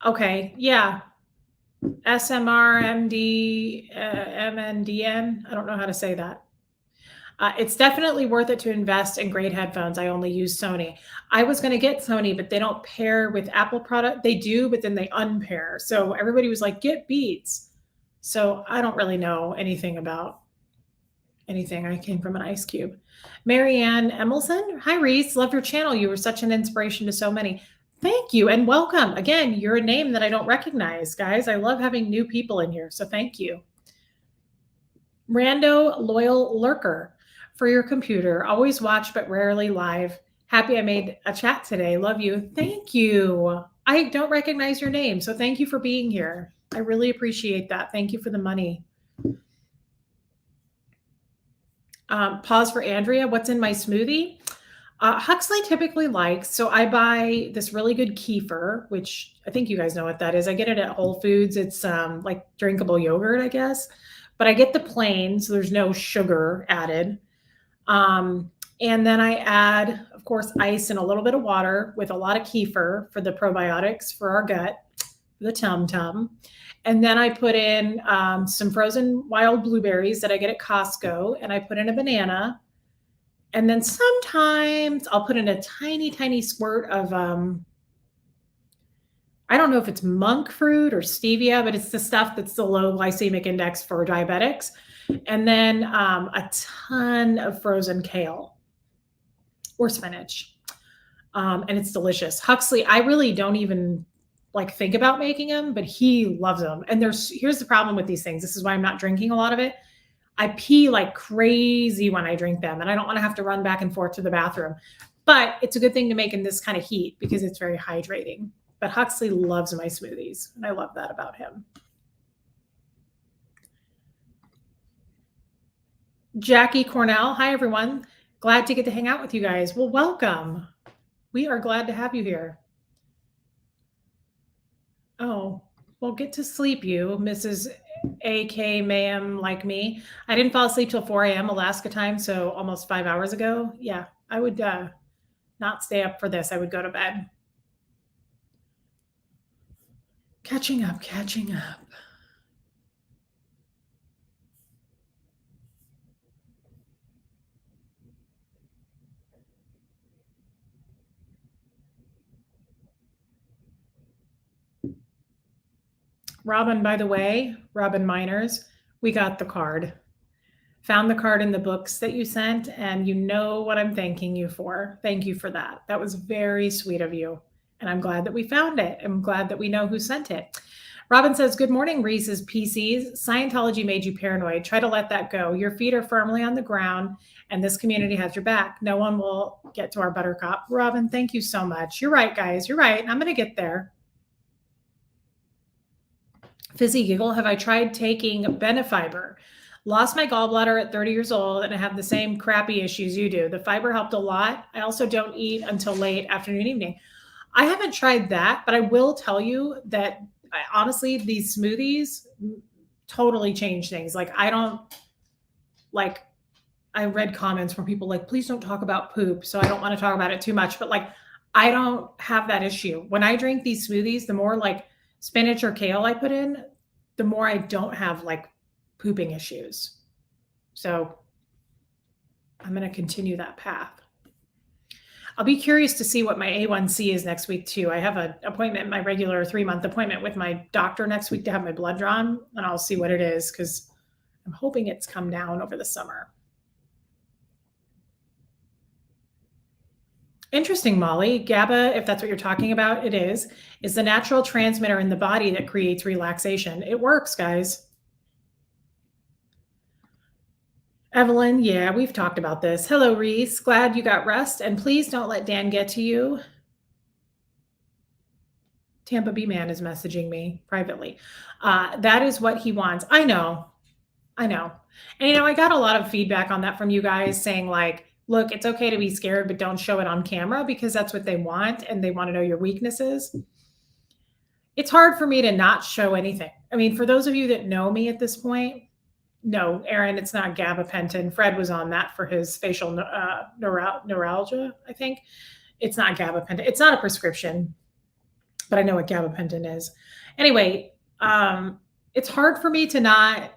Okay, yeah. SMRMD, MNDN. I don't know how to say that. It's definitely worth it to invest in great headphones. I only use Sony. I was going to get Sony, but they don't pair with Apple product. They do, but then they unpair. So everybody was like, get Beats. So I don't really know anything about anything. I came from an ice cube. Marianne Emelson. Hi, Reese. Love your channel. You were such an inspiration to so many. Thank you and welcome. Again, you're a name that I don't recognize, guys. I love having new people in here. So thank you. Rando Loyal Lurker. For your computer. Always watch, but rarely live. Happy I made a chat today. Love you. Thank you. I don't recognize your name, so thank you for being here. I really appreciate that. Thank you for the money. Pause for Andrea. What's in my smoothie? Huxley typically likes, so I buy this really good kefir, which I think you guys know what that is. I get it at Whole Foods. It's like drinkable yogurt, I guess. But I get the plain, so there's no sugar added. And then I add, of course, ice and a little bit of water with a lot of kefir for the probiotics for our gut, the tum-tum. And then I put in some frozen wild blueberries that I get at Costco, and I put in a banana. And then sometimes I'll put in a tiny, tiny squirt of, I don't know if it's monk fruit or stevia, but it's the stuff that's the low glycemic index for diabetics. And then a ton of frozen kale or spinach. And it's delicious. Huxley, I really don't even think about making them, but he loves them. And here's the problem with these things. This is why I'm not drinking a lot of it. I pee like crazy when I drink them, and I don't want to have to run back and forth to the bathroom. But it's a good thing to make in this kind of heat because it's very hydrating. But Huxley loves my smoothies, and I love that about him. Jackie Cornell. Hi, everyone. Glad to get to hang out with you guys. Well, welcome. We are glad to have you here. Oh, Well, get to sleep, you, Mrs. AK Mayhem like me. I didn't fall asleep till 4 a.m. Alaska time, so almost 5 hours ago. Yeah, I would not stay up for this. I would go to bed. Catching up, catching up. Robin, by the way, Robin Miners, we got the card. Found the card in the books that you sent, and you know what I'm thanking you for. Thank you for that. That was very sweet of you. And I'm glad that we found it. I'm glad that we know who sent it. Robin says, "Good morning, Reese's PCs. Scientology made you paranoid. Try to let that go. Your feet are firmly on the ground, and this community has your back. No one will get to our buttercup." Robin, thank you so much. You're right, guys. You're right. I'm going to get there. Fizzy Giggle, have I tried taking Benefiber? Lost my gallbladder at 30 years old, and I have the same crappy issues you do. The fiber helped a lot. I also don't eat until late afternoon, evening. I haven't tried that, but I will tell you that honestly, these smoothies totally change things. Like, I don't like, I read comments from people like, please don't talk about poop. So I don't want to talk about it too much, but like, I don't have that issue. When I drink these smoothies, the more like spinach or kale I put in, the more I don't have like pooping issues. So I'm going to continue that path. I'll be curious to see what my A1C is next week too. I have an appointment, my regular 3-month appointment with my doctor next week to have my blood drawn, and I'll see what it is because I'm hoping it's come down over the summer. Interesting, Molly. GABA, if that's what you're talking about, it is the natural transmitter in the body that creates relaxation. It works, guys. Evelyn, yeah, we've talked about this. Hello, Reese. Glad you got rest, and please don't let Dan get to you. Tampa B Man is messaging me privately. That is what he wants. I know. And I got a lot of feedback on that from you guys saying like, look, it's okay to be scared, but don't show it on camera because that's what they want and they want to know your weaknesses. It's hard for me to not show anything. I mean, for those of you that know me at this point, no, Aaron, it's not gabapentin. Fred was on that for his facial neuralgia, I think. It's not gabapentin. It's not a prescription, but I know what gabapentin is. Anyway, it's hard for me to not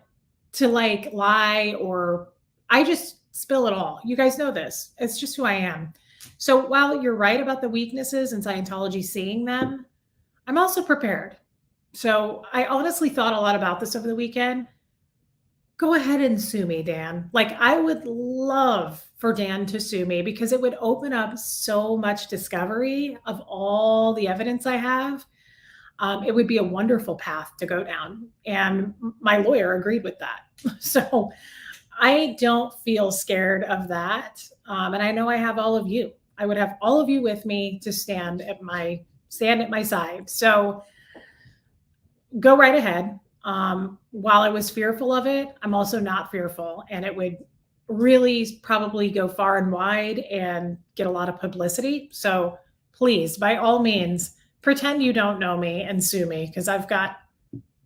to like lie, or I just spill it all. You guys know this. It's just who I am. So while you're right about the weaknesses in Scientology seeing them, I'm also prepared. So I honestly thought a lot about this over the weekend. Go ahead and sue me, Dan. Like, I would love for Dan to sue me because it would open up so much discovery of all the evidence I have. It would be a wonderful path to go down. And my lawyer agreed with that. So I don't feel scared of that. And I know I have all of you. I would have all of you with me to stand at my side. So go right ahead. While I was fearful of it, I'm also not fearful. And it would really probably go far and wide and get a lot of publicity. So please, by all means, pretend you don't know me and sue me because I've got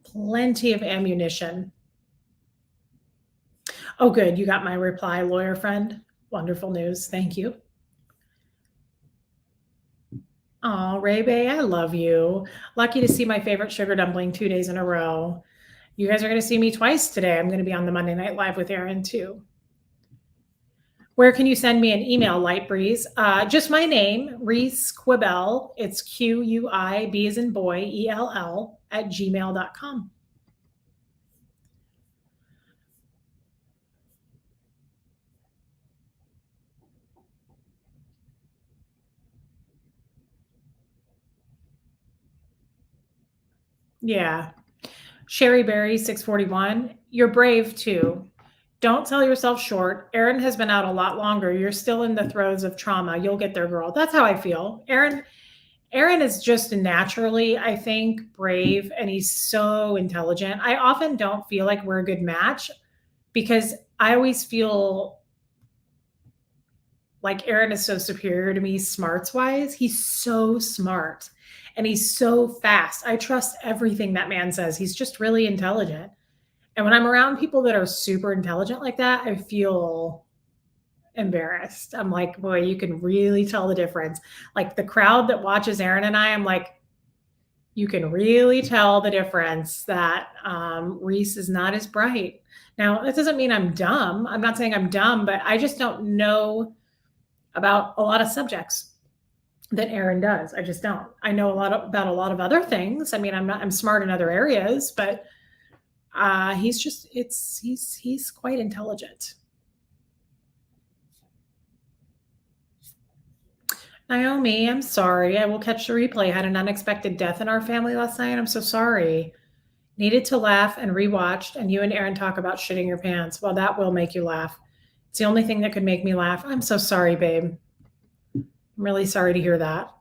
plenty of ammunition. Oh, good. You got my reply, lawyer friend. Wonderful news. Thank you. Oh, Ray Bay, I love you. Lucky to see my favorite sugar dumpling 2 days in a row. You guys are going to see me twice today. I'm going to be on the Monday Night Live with Aaron too. Where can you send me an email, Light Breeze? Just my name, Reese Quibell. It's QUIB as in boy, ELL at gmail.com. Yeah. Sherry Berry 641. You're brave too. Don't sell yourself short. Aaron has been out a lot longer. You're still in the throes of trauma. You'll get there, girl. That's how I feel. Aaron is just naturally, I think, brave, and he's so intelligent. I often don't feel like we're a good match because I always feel like Aaron is so superior to me smarts wise. He's so smart. And he's so fast. I trust everything that man says. He's just really intelligent. And when I'm around people that are super intelligent like that, I feel embarrassed. I'm like, boy, you can really tell the difference. Like the crowd that watches Aaron and I'm like, you can really tell the difference that Reese is not as bright. Now, that doesn't mean I'm dumb. I'm not saying I'm dumb, but I just don't know about a lot of subjects that Aaron does. I just don't. I know about a lot of other things. I mean, I'm smart in other areas, but he's quite intelligent. Naomi, I'm sorry. I will catch the replay. I had an unexpected death in our family last night. I'm so sorry. Needed to laugh and rewatched, and you and Aaron talk about shitting your pants. Well, that will make you laugh. It's the only thing that could make me laugh. I'm so sorry, babe. I'm really sorry to hear that.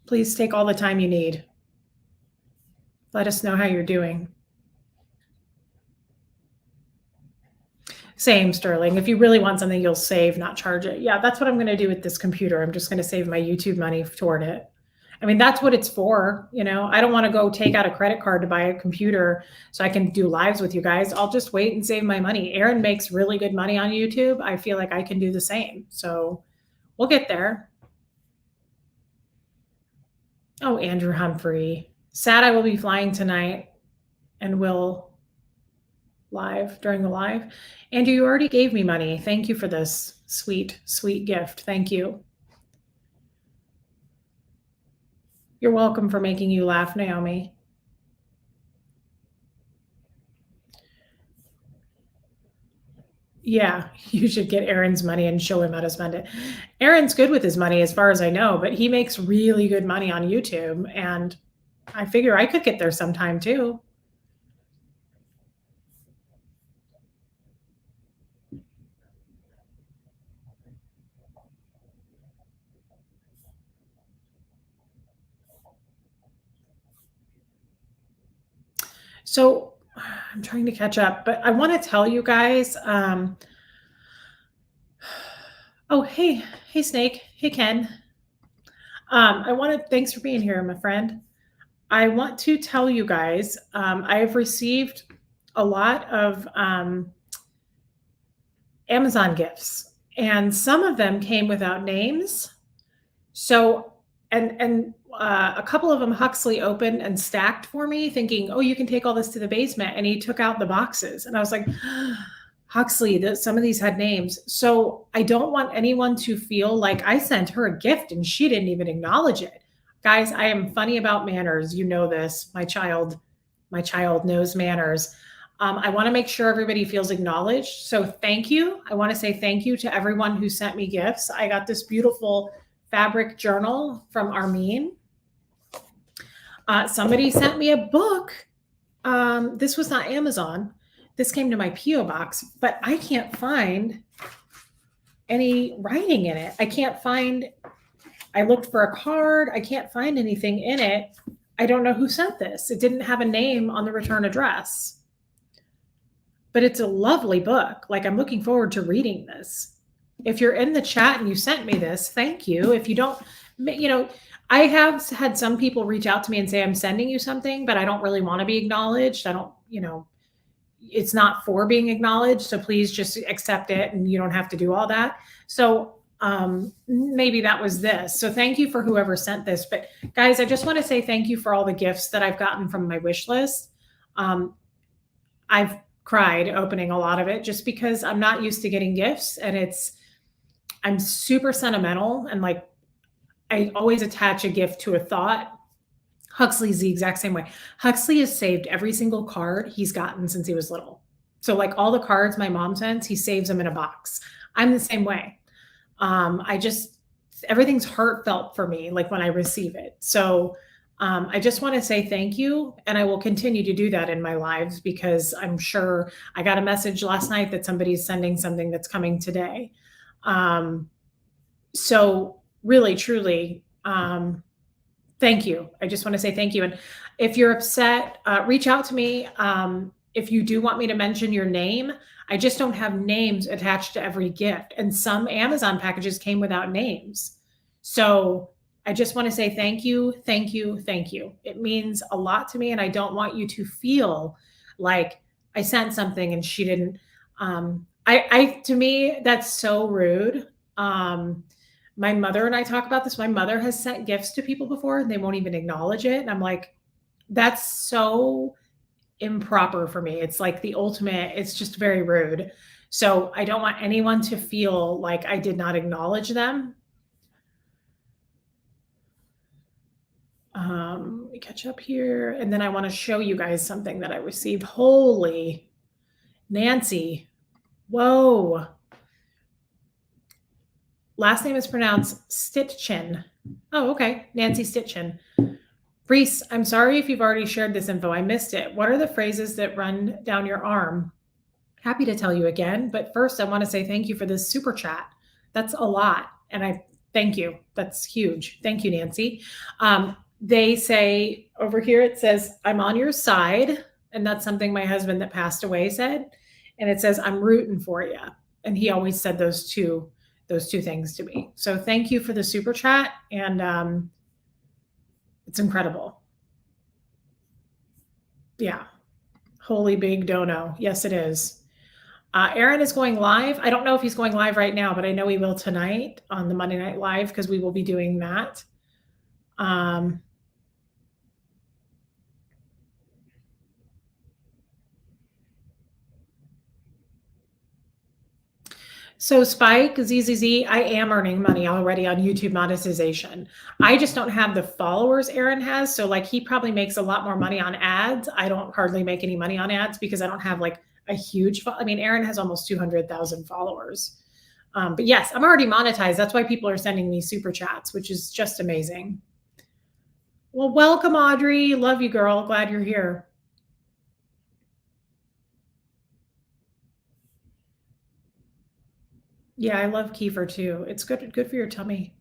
Please take all the time you need. Let us know how you're doing. Same, Sterling. If you really want something, you'll save, not charge it. Yeah, that's what I'm going to do with this computer. I'm just going to save my YouTube money toward it. I mean, that's what it's for. You know, I don't want to go take out a credit card to buy a computer so I can do lives with you guys. I'll just wait and save my money. Aaron makes really good money on YouTube. I feel like I can do the same. So we'll get there. Oh, Andrew Humphrey. Sad I will be flying tonight and will live during the live. Andrew, you already gave me money. Thank you for this sweet, sweet gift. Thank you. You're welcome for making you laugh, Naomi. Yeah, you should get Aaron's money and show him how to spend it. Aaron's good with his money as far as I know, but he makes really good money on YouTube, and I figure I could get there sometime too. So I'm trying to catch up, but I want to tell you guys. Oh, hey, Snake. Hey, Ken. Thanks for being here, my friend. I want to tell you guys, I have received a lot of Amazon gifts, and some of them came without names. So, and a couple of them Huxley opened and stacked for me, thinking, "Oh, you can take all this to the basement." And he took out the boxes, and I was like, "Huxley, some of these had names." So I don't want anyone to feel like I sent her a gift and she didn't even acknowledge it. Guys, I am funny about manners. You know this. My child knows manners. I want to make sure everybody feels acknowledged. So thank you. I want to say thank you to everyone who sent me gifts. I got this beautiful fabric journal from Armin. Somebody sent me a book. This was not Amazon. This came to my P.O Box, but I can't find any writing in it. I looked for a card. I can't find anything in it. I don't know who sent this. It didn't have a name on the return address, but it's a lovely book. Like, I'm looking forward to reading this. If you're in the chat and you sent me this, thank you. If you don't, I have had some people reach out to me and say, I'm sending you something, but I don't really want to be acknowledged. I don't, it's not for being acknowledged. So please just accept it and you don't have to do all that. So maybe that was this. So thank you for whoever sent this. But guys, I just want to say thank you for all the gifts that I've gotten from my wish list. I've cried opening a lot of it just because I'm not used to getting gifts, and I'm super sentimental, and like I always attach a gift to a thought. Huxley's the exact same way. Huxley has saved every single card he's gotten since he was little. So like all the cards my mom sends, he saves them in a box. I'm the same way. Everything's heartfelt for me, like when I receive it. So I just want to say thank you. And I will continue to do that in my lives, because I'm sure I got a message last night that somebody's sending something that's coming today. So really, truly, thank you. I just want to say thank you. And if you're upset, reach out to me. If you do want me to mention your name, I just don't have names attached to every gift. And some Amazon packages came without names. So I just want to say thank you, thank you, thank you. It means a lot to me, and I don't want you to feel like I sent something and she didn't. To me, that's so rude. My mother and I talk about this. My mother has sent gifts to people before and they won't even acknowledge it. And I'm like, that's so improper for me. It's like the ultimate, it's just very rude. So I don't want anyone to feel like I did not acknowledge them. Let me catch up here. And then I want to show you guys something that I received. Holy Nancy. Whoa. Last name is pronounced Stitchin. Oh, okay. Nancy Stitchin. Reese, I'm sorry if you've already shared this info. I missed it. What are the phrases that run down your arm? Happy to tell you again, but first I want to say thank you for this super chat. That's a lot, and I thank you. That's huge. Thank you, Nancy. They say over here, it says, I'm on your side, and that's something my husband that passed away said, and it says, I'm rooting for you, and he always said those two things to me. So thank you for the super chat, and it's incredible. Yeah. Holy big dono. Yes, it is. Aaron is going live. I don't know if he's going live right now, but I know he will tonight on the Monday Night Live because we will be doing that. So Spike, ZZZ, I am earning money already on YouTube monetization. I just don't have the followers Aaron has. So like he probably makes a lot more money on ads. I don't hardly make any money on ads because I don't have like a huge, I mean, Aaron has almost 200,000 followers. But yes, I'm already monetized. That's why people are sending me super chats, which is just amazing. Well, welcome, Audrey. Love you, girl. Glad you're here. Yeah, I love kefir too. It's good for your tummy.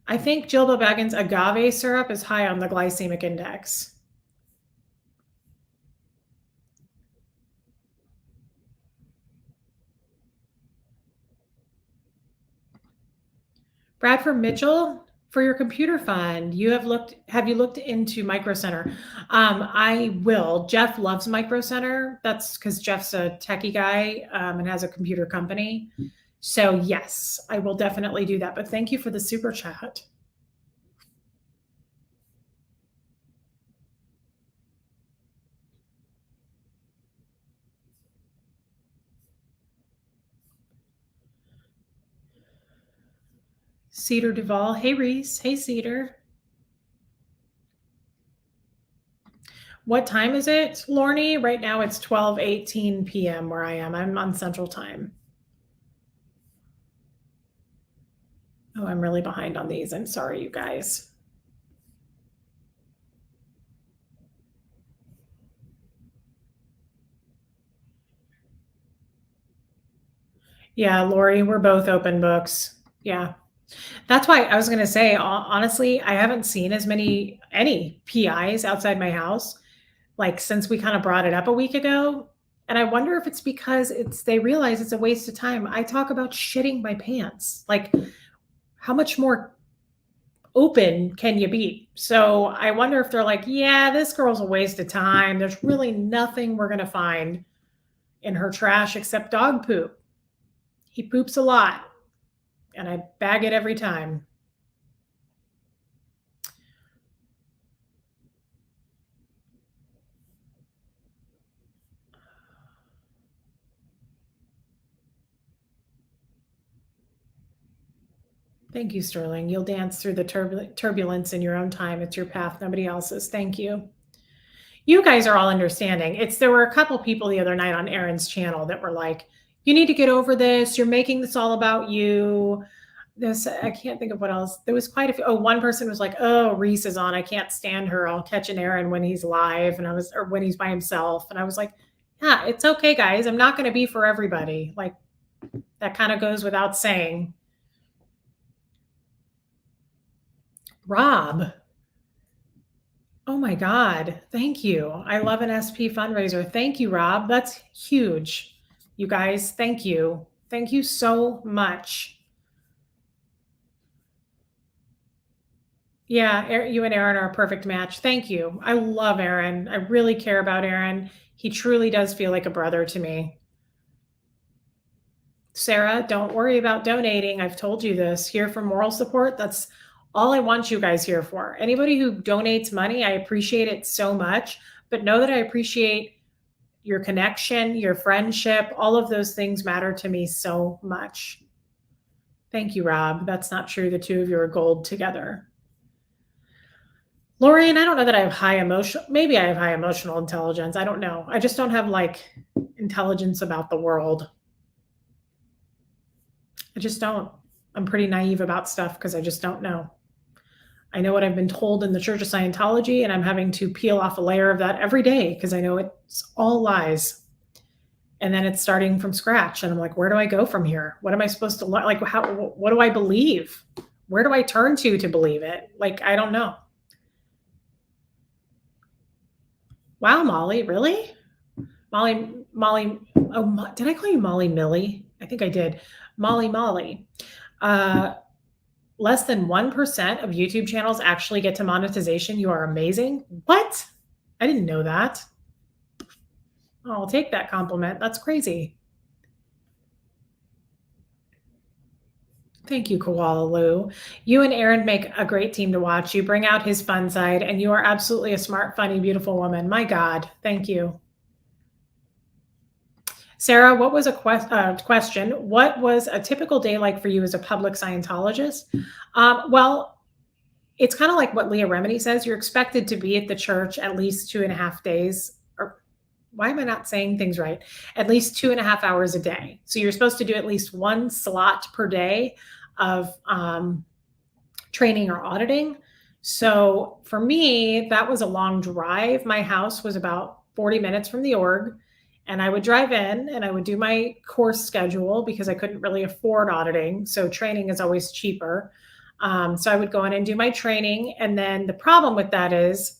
I think Jilba Baggins agave syrup is high on the glycemic index. Bradford Mitchell, for your computer fund, have you looked into Micro Center? I will. Jeff loves Micro Center. That's because Jeff's a techie guy and has a computer company. So yes, I will definitely do that. But thank you for the super chat. Cedar Duvall. Hey, Reese. Hey, Cedar. What time is it, Lorne? Right now it's 12:18 p.m. where I am. I'm on Central Time. Oh, I'm really behind on these. I'm sorry, you guys. Yeah, Lori, we're both open books. Yeah. That's why I was going to say, honestly, I haven't seen any PIs outside my house, like since we kind of brought it up a week ago. And I wonder if it's because they realize it's a waste of time. I talk about shitting my pants. Like, how much more open can you be? So I wonder if they're like, yeah, this girl's a waste of time. There's really nothing we're going to find in her trash except dog poop. He poops a lot, and I bag it every time. Thank you, Sterling. You'll dance through the turbulence in your own time. It's your path, nobody else's. Thank you. You guys are all understanding. There were a couple people the other night on Aaron's channel that were like, you need to get over this. You're making this all about you. I can't think of what else. There was quite a few. Oh, one person was like, oh, Reese is on. I can't stand her. I'll catch an Aaron when he's live. Or when he's by himself. And I was like, yeah, it's okay, guys. I'm not going to be for everybody. Like, that kind of goes without saying. Rob. Oh my God. Thank you. I love an SP fundraiser. Thank you, Rob. That's huge. You guys, thank you. Thank you so much. Yeah, you and Aaron are a perfect match. Thank you. I love Aaron. I really care about Aaron. He truly does feel like a brother to me. Sarah, don't worry about donating. I've told you this. Here for moral support. That's all I want you guys here for. Anybody who donates money, I appreciate it so much. But know that I appreciate your connection, your friendship. All of those things matter to me so much. Thank you, Rob. That's not true. The two of you are gold together. Lorian, I don't know that I have high emotion. Maybe I have high emotional intelligence. I don't know. I just don't have like intelligence about the world. I just don't. I'm pretty naive about stuff because I just don't know. I know what I've been told in the Church of Scientology, and I'm having to peel off a layer of that every day because I know it's all lies. And then it's starting from scratch. And I'm like, where do I go from here? What am I supposed to learn? Like, what do I believe? Where do I turn to believe it? Like, I don't know. Wow, Molly, really? Molly, oh, did I call you Molly Millie? I think I did. Molly. Less than 1% of YouTube channels actually get to monetization. You are amazing. What? I didn't know that. Oh, I'll take that compliment. That's crazy. Thank you, Koala Lou. You and Aaron make a great team to watch. You bring out his fun side, and you are absolutely a smart, funny, beautiful woman. My God, thank you. Sarah, what was a question? What was a typical day like for you as a public Scientologist? Well, it's kind of like what Leah Remini says. You're expected to be at the church at least 2.5 days. Or why am I not saying things right? At least 2.5 hours a day. So you're supposed to do at least one slot per day of training or auditing. So for me, that was a long drive. My house was about 40 minutes from the org. And I would drive in and I would do my course schedule because I couldn't really afford auditing. So training is always cheaper. So I would go in and do my training. And then the problem with that is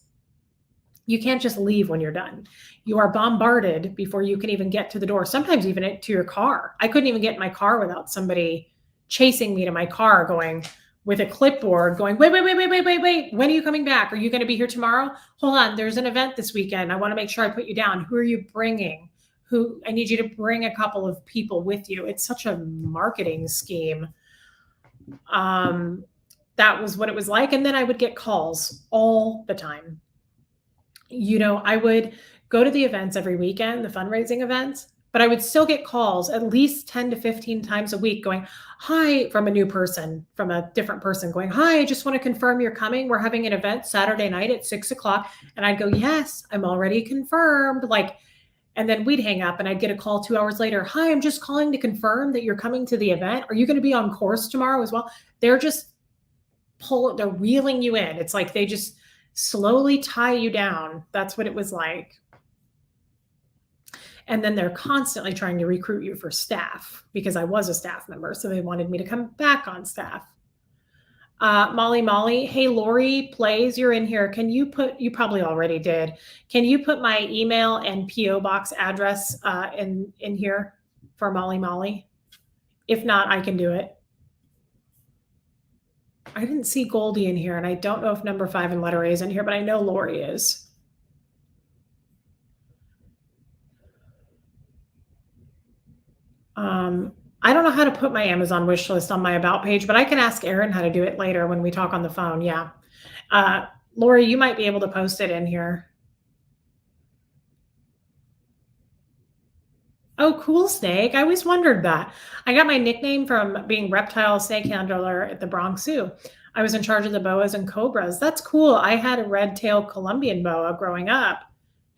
you can't just leave when you're done. You are bombarded before you can even get to the door, sometimes even to your car. I couldn't even get in my car without somebody chasing me to my car going with a clipboard going, wait. When are you coming back? Are you going to be here tomorrow? Hold on. There's an event this weekend. I want to make sure I put you down. Who are you bringing? I need you to bring a couple of people with you. It's such a marketing scheme. That was what it was like. And then I would get calls all the time. I would go to the events every weekend, the fundraising events, but I would still get calls at least 10 to 15 times a week going, hi, from a new person, from a different person going, hi, I just want to confirm you're coming. We're having an event Saturday night at 6:00. And I'd go, yes, I'm already confirmed. And then we'd hang up and I'd get a call 2 hours later. Hi, I'm just calling to confirm that you're coming to the event. Are you going to be on course tomorrow as well? They're just they're reeling you in. It's like they just slowly tie you down. That's what it was like. And then they're constantly trying to recruit you for staff because I was a staff member. So they wanted me to come back on staff. Molly, hey, Lori Plays, you're in here. Can you probably already did. Can you put my email and P.O Box address in here for Molly? If not, I can do it. I didn't see Goldie in here, and I don't know if number 5 and letter A is in here, but I know Lori is. I don't know how to put my Amazon wish list on my about page, but I can ask Aaron how to do it later when we talk on the phone. Yeah. Lori, you might be able to post it in here. Oh, cool, Snake. I always wondered that. I got my nickname from being reptile snake handler at the Bronx Zoo. I was in charge of the boas and cobras. That's cool. I had a red-tailed Colombian boa growing up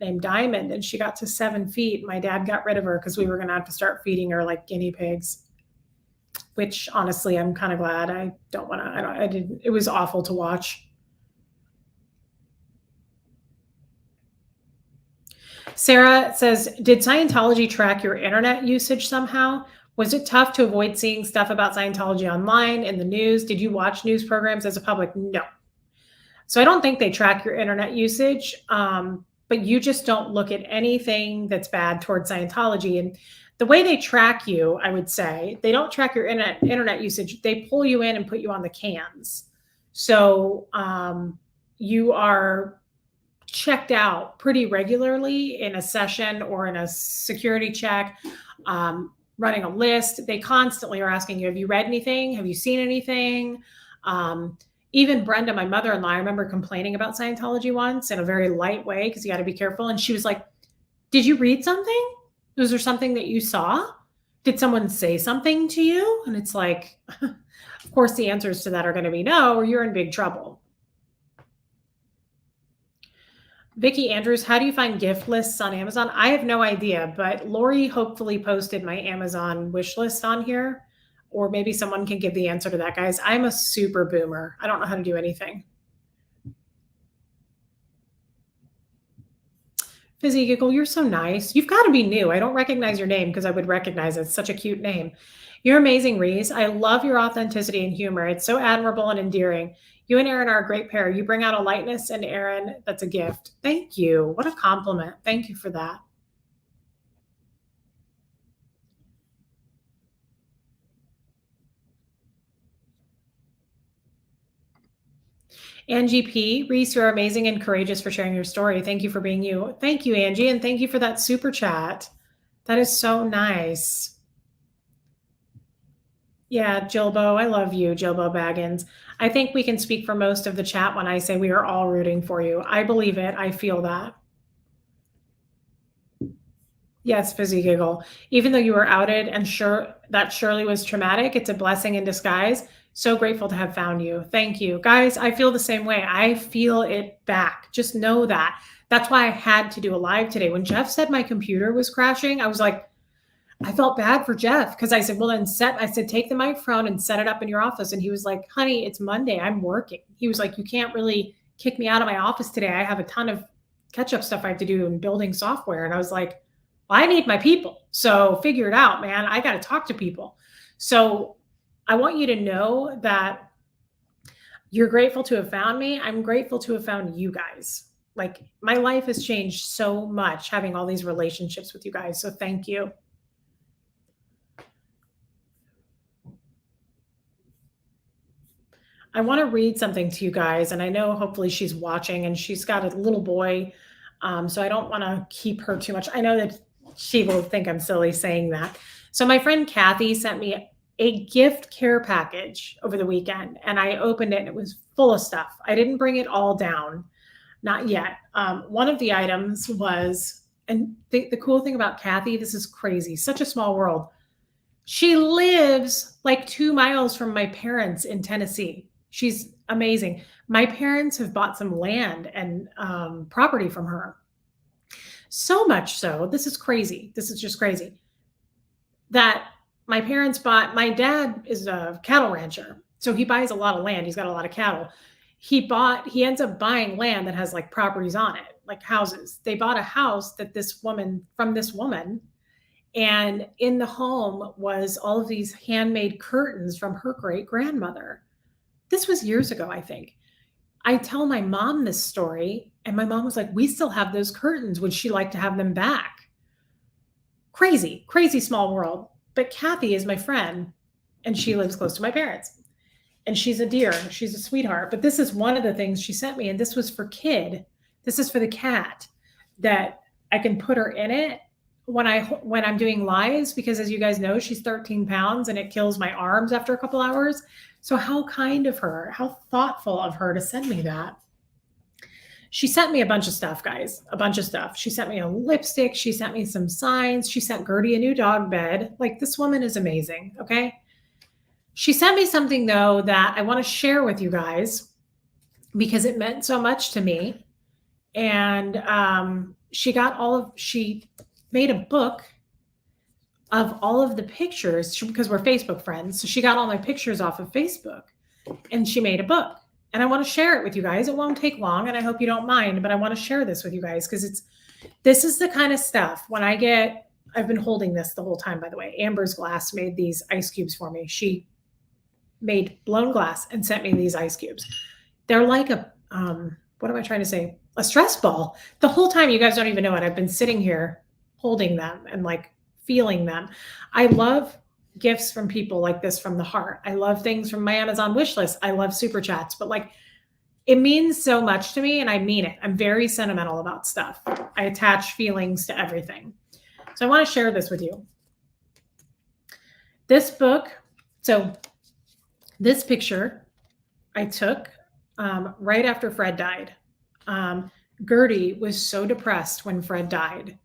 named Diamond, and she got to 7 feet. My dad got rid of her because we were going to have to start feeding her like guinea pigs, which honestly, I'm kind of glad. I don't want to, I didn't, it was awful to watch. Sarah says, did Scientology track your internet usage somehow? Was it tough to avoid seeing stuff about Scientology online in the news? Did you watch news programs as a public? No. So I don't think they track your internet usage, but you just don't look at anything that's bad towards Scientology. And the way they track you, I would say, they don't track your internet usage. They pull you in and put you on the cans. So you are checked out pretty regularly in a session or in a security check, running a list. They constantly are asking you, have you read anything? Have you seen anything? Um, Even Brenda, my mother-in-law, I remember complaining about Scientology once in a very light way because you got to be careful. And she was like, did you read something? Was there something that you saw? Did someone say something to you? And it's like, of course, the answers to that are going to be no, or you're in big trouble. Vicky Andrews, how do you find gift lists on Amazon? I have no idea, but Lori hopefully posted my Amazon wish list on here, or maybe someone can give the answer to that, guys. I'm a super boomer. I don't know how to do anything. Fizzy Giggle, you're so nice. You've got to be new. I don't recognize your name because I would recognize it. It's such a cute name. You're amazing, Reese. I love your authenticity and humor. It's so admirable and endearing. You and Aaron are a great pair. You bring out a lightness in Aaron that's a gift. Thank you. What a compliment. Thank you for that. Angie P. Reese, you're amazing and courageous for sharing your story. Thank you for being you. Thank you, Angie. And thank you for that super chat. That is so nice. Yeah, Jilbo, I love you, Jilbo Baggins. I think we can speak for most of the chat when I say we are all rooting for you. I believe it. I feel that. Yes, Fizzy Giggle. Even though you were outed and sure that surely was traumatic, it's a blessing in disguise. So grateful to have found you. Thank you. Guys, I feel the same way. I feel it back. Just know that. That's why I had to do a live today. When Jeff said my computer was crashing, I was like, I felt bad for Jeff because I said, well, then I said, take the microphone and set it up in your office. And he was like, honey, it's Monday. I'm working. He was like, you can't really kick me out of my office today. I have a ton of catch up stuff I have to do in building software. And I was like, well, I need my people. So figure it out, man. I got to talk to people. So I want you to know that you're grateful to have found me. I'm grateful to have found you guys. Like my life has changed so much having all these relationships with you guys. So thank you. I want to read something to you guys, and I know hopefully she's watching and she's got a little boy, so I don't want to keep her too much. I know that she will think I'm silly saying that. So my friend Kathy sent me a gift care package over the weekend, and I opened it and it was full of stuff. I didn't bring it all down, not yet. One of the items was, and the cool thing about Kathy, this is crazy, such a small world. She lives like 2 miles from my parents in Tennessee. She's amazing. My parents have bought some land and property from her. So much so, this is crazy. This is just crazy. That my parents bought, my dad is a cattle rancher. So he buys a lot of land. He's got a lot of cattle. He ends up buying land that has like properties on it, like houses. They bought a house that from this woman, and in the home was all of these handmade curtains from her great grandmother. This was years ago, I think. I tell my mom this story, and my mom was like, we still have those curtains. Would she like to have them back? Crazy, crazy small world. But Kathy is my friend, and she lives close to my parents. And she's a dear. She's a sweetheart. But this is one of the things she sent me, and this was for Kid. This is for the cat, that I can put her in it when I'm doing lives, because as you guys know, she's 13 pounds and it kills my arms after a couple hours. So how kind of her, how thoughtful of her to send me that. She sent me a bunch of stuff, guys, a bunch of stuff. She sent me a lipstick. She sent me some signs. She sent Gertie a new dog bed. Like, this woman is amazing. Okay. She sent me something though that I want to share with you guys because it meant so much to me. And she made a book of all of the pictures because we're Facebook friends. So she got all my pictures off of Facebook and she made a book. And I want to share it with you guys. It won't take long and I hope you don't mind, but I want to share this with you guys because this is the kind of stuff I've been holding this the whole time, by the way. Amber's Glass made these ice cubes for me. She made blown glass and sent me these ice cubes. They're like what am I trying to say? A stress ball. The whole time, you guys don't even know it. I've been sitting here holding them and like feeling them. I love gifts from people like this from the heart. I love things from my Amazon wish list. I love super chats, but like it means so much to me and I mean it. I'm very sentimental about stuff. I attach feelings to everything. So I want to share this with you. This book, so this picture I took right after Fred died. Gertie was so depressed when Fred died.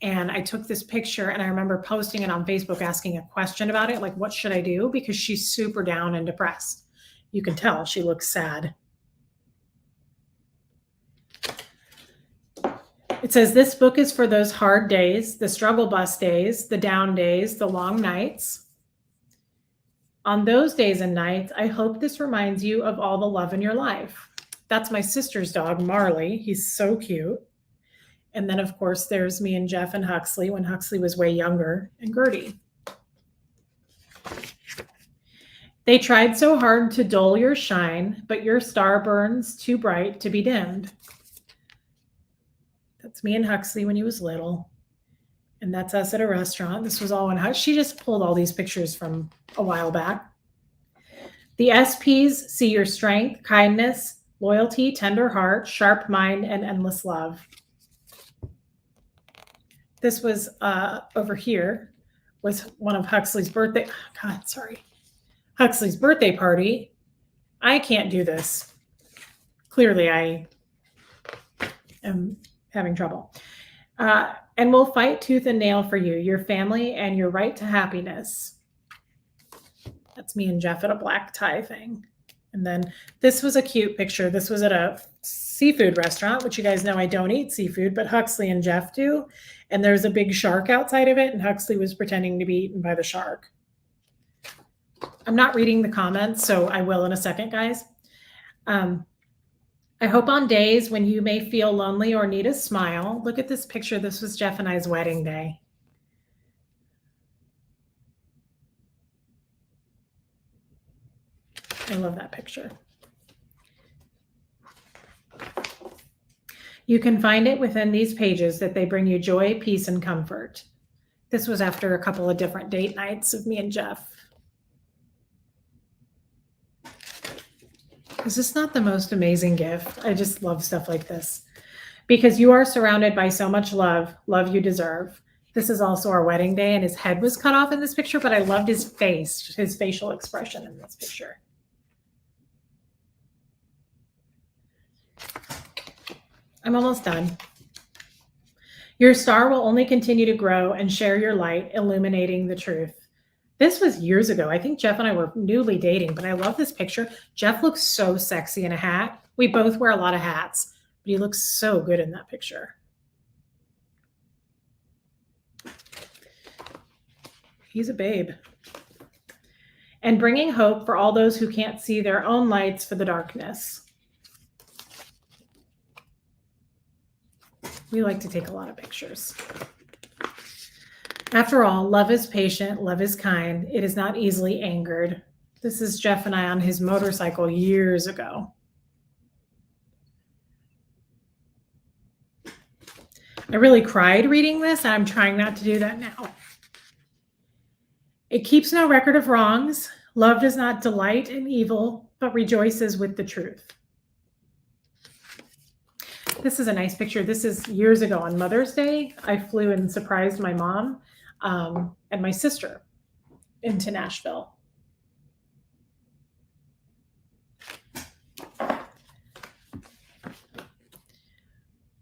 And I took this picture and I remember posting it on Facebook, asking a question about it. Like, what should I do? Because she's super down and depressed. You can tell she looks sad. It says, this book is for those hard days, the struggle bus days, the down days, the long nights. On those days and nights, I hope this reminds you of all the love in your life. That's my sister's dog, Marley. He's so cute. And then, of course, there's me and Jeff and Huxley when Huxley was way younger, and Gertie. They tried so hard to dull your shine, but your star burns too bright to be dimmed. That's me and Huxley when he was little. And that's us at a restaurant. This was all in she just pulled all these pictures from a while back. The SPs see your strength, kindness, loyalty, tender heart, sharp mind, and endless love. This was over here was one of Huxley's birthday. Huxley's birthday party. I can't do this. Clearly, I am having trouble. And we'll fight tooth and nail for you, your family, and your right to happiness. That's me and Jeff at a black tie thing. And then this was a cute picture. This was at a seafood restaurant, which you guys know I don't eat seafood, but Huxley and Jeff do. And there's a big shark outside of it, and Huxley was pretending to be eaten by the shark. I'm not reading the comments, so I will in a second, guys. I hope on days when you may feel lonely or need a smile, look at this picture. This was Jeff and I's wedding day. I love that picture. You can find it within these pages that they bring you joy, peace, and comfort. This was after a couple of different date nights of me and Jeff. Is this not the most amazing gift? I just love stuff like this. Because you are surrounded by so much love you deserve. This is also our wedding day, and his head was cut off in this picture, but I loved his face, his facial expression in this picture. I'm almost done. Your star will only continue to grow and share your light, illuminating the truth. This was years ago. I think Jeff and I were newly dating, but I love this picture. Jeff looks so sexy in a hat. We both wear a lot of hats, but he looks so good in that picture. He's a babe. And bringing hope for all those who can't see their own lights for the darkness. We like to take a lot of pictures. After all, love is patient, love is kind. It is not easily angered. This is Jeff and I on his motorcycle years ago. I really cried reading this, and I'm trying not to do that now. It keeps no record of wrongs. Love does not delight in evil, but rejoices with the truth. This is a nice picture. This is years ago on Mother's Day. I flew and surprised my mom and my sister into Nashville.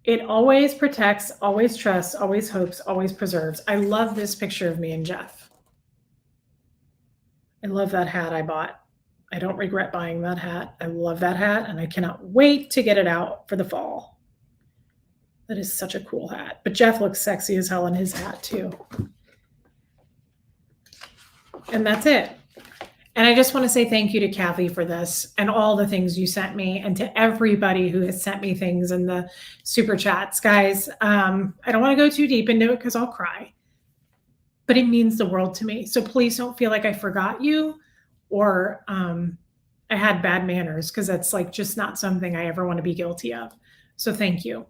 It always protects, always trusts, always hopes, always preserves. I love this picture of me and Jeff. I love that hat I bought. I don't regret buying that hat. I love that hat, and I cannot wait to get it out for the fall. That is such a cool hat. But Jeff looks sexy as hell in his hat too. And that's it. And I just want to say thank you to Kathy for this and all the things you sent me, and to everybody who has sent me things in the super chats. Guys, I don't want to go too deep into it because I'll cry. But it means the world to me. So please don't feel like I forgot you or I had bad manners, because that's like just not something I ever want to be guilty of. So thank you.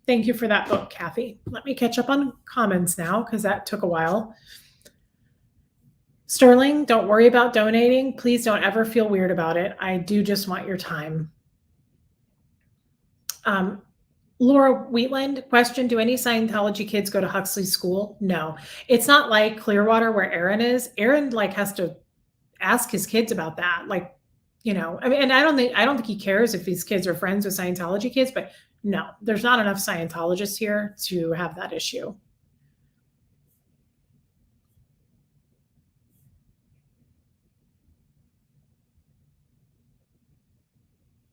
Thank you for that book, Kathy. Let me catch up on comments now because that took a while. Sterling, don't worry about donating. Please don't ever feel weird about it. I do just want your time. Um, Laura Wheatland, question, do any Scientology kids go to Huxley school? No. It's not like Clearwater where Aaron is. Aaron like has to ask his kids about that. Like, I mean, and I don't think he cares if his kids are friends with Scientology kids, but no, there's not enough Scientologists here to have that issue.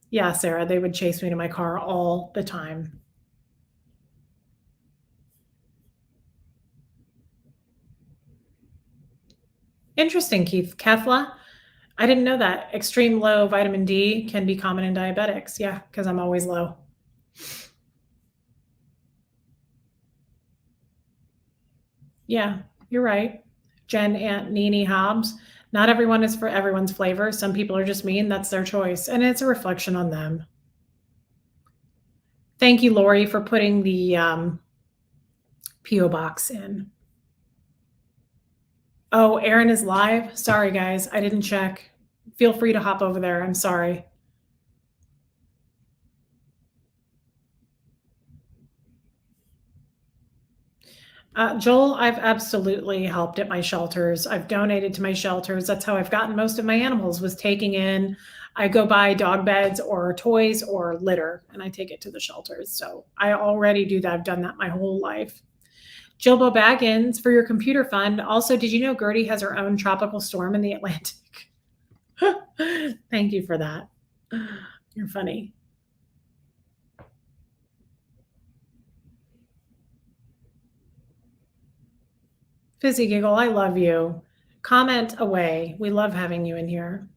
Yeah, Sarah, they would chase me to my car all the time. Interesting, Keith. Kathla, I didn't know that. Extreme low vitamin D can be common in diabetics. Yeah, because I'm always low. Yeah, you're right. Jen, Aunt Nene Hobbs. Not everyone is for everyone's flavor. Some people are just mean. That's their choice. And it's a reflection on them. Thank you, Lori, for putting the P.O Box in. Oh, Aaron is live. Sorry, guys. I didn't check. Feel free to hop over there. I'm sorry. Joel, I've absolutely helped at my shelters. I've donated to my shelters. That's how I've gotten most of my animals, was taking in. I go buy dog beds or toys or litter, and I take it to the shelters. So I already do that. I've done that my whole life. Jilbo Baggins, for your computer fund. Also, did you know Gertie has her own tropical storm in the Atlantic? Thank you for that. You're funny. Fizzy Giggle, I love you. Comment away. We love having you in here.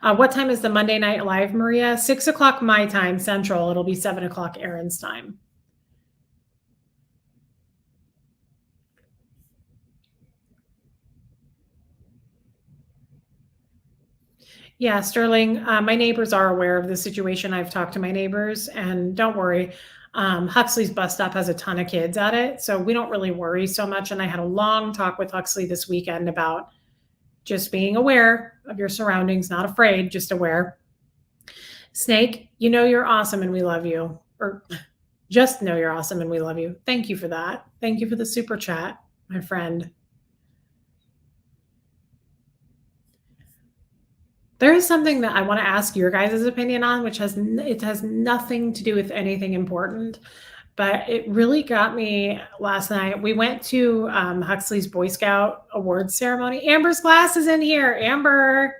What time is the Monday Night Live, Maria? 6 o'clock my time, Central. It'll be 7 o'clock Aaron's time. Yeah, Sterling, my neighbors are aware of the situation. I've talked to my neighbors, and don't worry. Huxley's bus stop has a ton of kids at it, so we don't really worry so much. And I had a long talk with Huxley this weekend about just being aware of your surroundings, not afraid, just aware. Snake, you know you're awesome and we love you. Or just know you're awesome and we love you. Thank you for that. Thank you for the super chat, my friend. There is something that I want to ask your guys' opinion on, which has nothing to do with anything important, but it really got me last night. We went to Huxley's Boy Scout awards ceremony. Amber's glass is in here. Amber,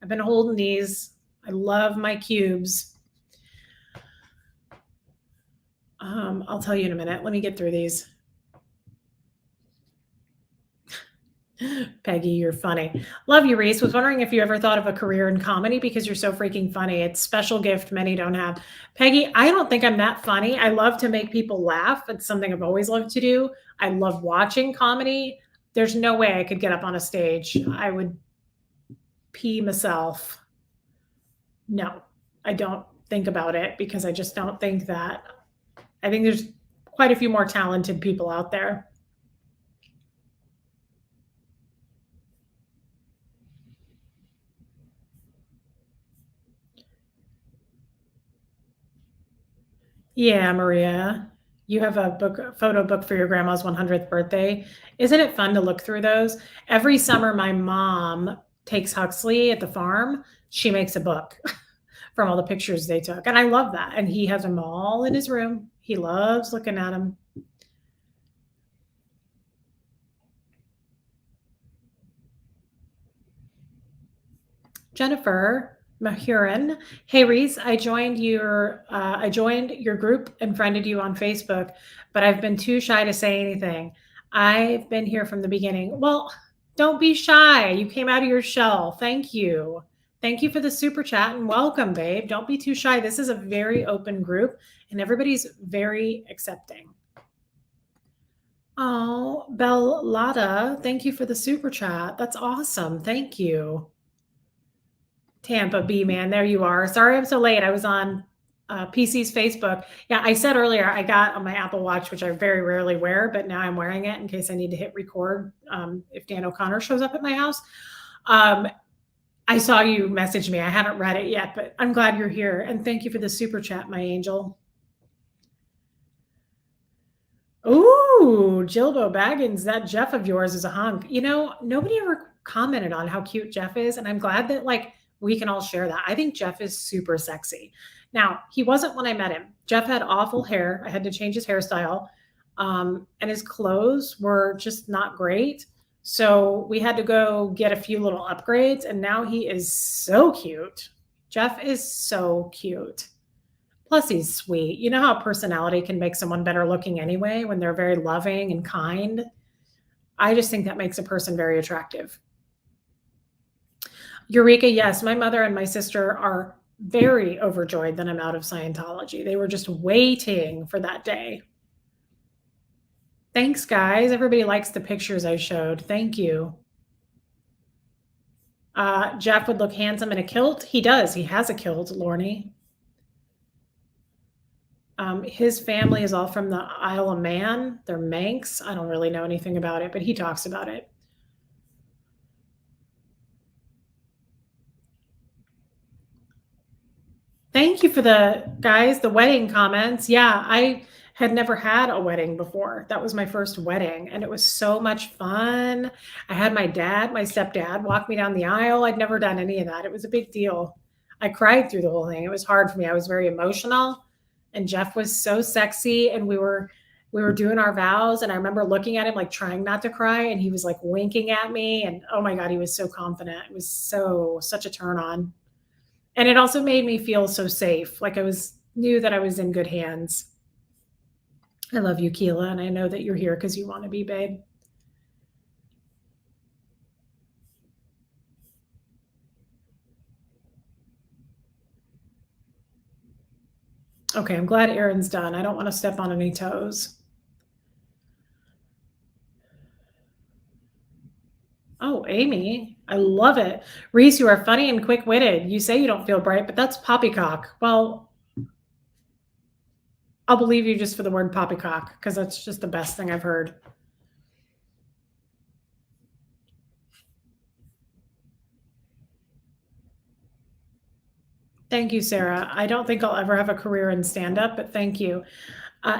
I've been holding these. I love my cubes. I'll tell you in a minute. Let me get through these. Peggy, you're funny. Love you, Reese. Was wondering if you ever thought of a career in comedy because you're so freaking funny. It's a special gift many don't have. Peggy, I don't think I'm that funny. I love to make people laugh. It's something I've always loved to do. I love watching comedy. There's no way I could get up on a stage. I would pee myself. No, I don't think about it because I just don't think that. I think there's quite a few more talented people out there. Yeah, Maria, you have a photo book for your grandma's 100th birthday. Isn't it fun to look through those? Every summer, my mom takes Huxley at the farm. She makes a book from all the pictures they took. And I love that. And he has them all in his room. He loves looking at them. Jennifer Mahurin. Hey Reese, I joined your group and friended you on Facebook, but I've been too shy to say anything. I've been here from the beginning. Well, don't be shy. You came out of your shell. Thank you. Thank you for the super chat and welcome, babe. Don't be too shy. This is a very open group and everybody's very accepting. Oh, Bellata, thank you for the super chat. That's awesome. Thank you. Tampa B, man. There you are. Sorry I'm so late. I was on PC's Facebook. Yeah, I said earlier I got on my Apple Watch, which I very rarely wear, but now I'm wearing it in case I need to hit record if Dan O'Connor shows up at my house. Um, I saw you message me. I haven't read it yet, but I'm glad you're here. And thank you for the super chat, my angel. Ooh, Jilbo Baggins, that Jeff of yours is a hunk. You know, nobody ever commented on how cute Jeff is, and I'm glad that like we can all share that. I think Jeff is super sexy. Now, he wasn't when I met him. Jeff had awful hair. I had to change his hairstyle. And his clothes were just not great. So we had to go get a few little upgrades, and now he is so cute. Jeff is so cute. Plus, he's sweet. You know how personality can make someone better looking anyway when they're very loving and kind? I just think that makes a person very attractive. Eureka, yes, my mother and my sister are very overjoyed that I'm out of Scientology. They were just waiting for that day. Thanks, guys. Everybody likes the pictures I showed. Thank you. Jeff would look handsome in a kilt. He does. He has a kilt, Lorne. His family is all from the Isle of Man. They're Manx. I don't really know anything about it, but he talks about it. Thank you for the guys, the wedding comments. Yeah, I had never had a wedding before. That was my first wedding, and it was so much fun. I had my stepdad, walk me down the aisle. I'd never done any of that. It was a big deal. I cried through the whole thing. It was hard for me. I was very emotional, and Jeff was so sexy, and we were doing our vows, and I remember looking at him like trying not to cry, and he was like winking at me, and oh my God, he was so confident. It was such a turn on. And it also made me feel so safe. Like knew that I was in good hands. I love you, Keela, and I know that you're here because you want to be, babe. Okay, I'm glad Aaron's done. I don't want to step on any toes. Oh, Amy, I love it. Reese, you are funny and quick-witted. You say you don't feel bright, but that's poppycock. Well, I'll believe you just for the word poppycock because that's just the best thing I've heard. Thank you, Sarah. I don't think I'll ever have a career in stand-up, but thank you.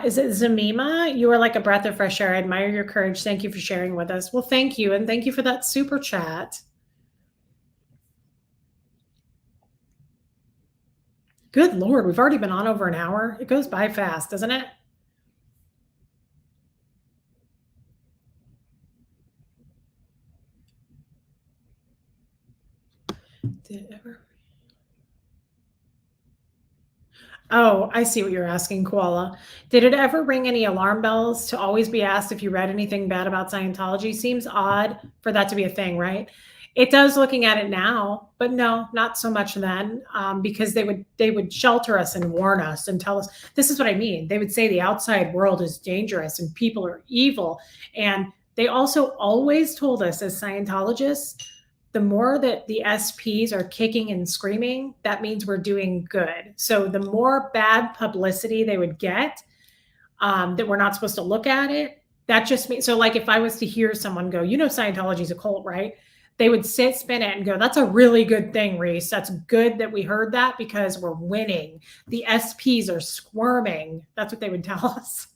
Is it Zamima? You are like a breath of fresh air. I admire your courage. Thank you for sharing with us. Well, thank you. And thank you for that super chat. Good Lord, we've already been on over an hour. It goes by fast, doesn't it? Did it ever? Oh, I see what you're asking, Koala. Did it ever ring any alarm bells to always be asked if you read anything bad about Scientology? Seems odd for that to be a thing, right? It does looking at it now, but no, not so much then, because they would shelter us and warn us and tell us, this is what I mean. They would say the outside world is dangerous and people are evil. And they also always told us as Scientologists, the more that the SPs are kicking and screaming, that means we're doing good. So the more bad publicity they would get, that we're not supposed to look at it, that just means, so like if I was to hear someone go, you know, Scientology is a cult, right? They would spin it and go, that's a really good thing, Reese. That's good that we heard that because we're winning. The SPs are squirming. That's what they would tell us.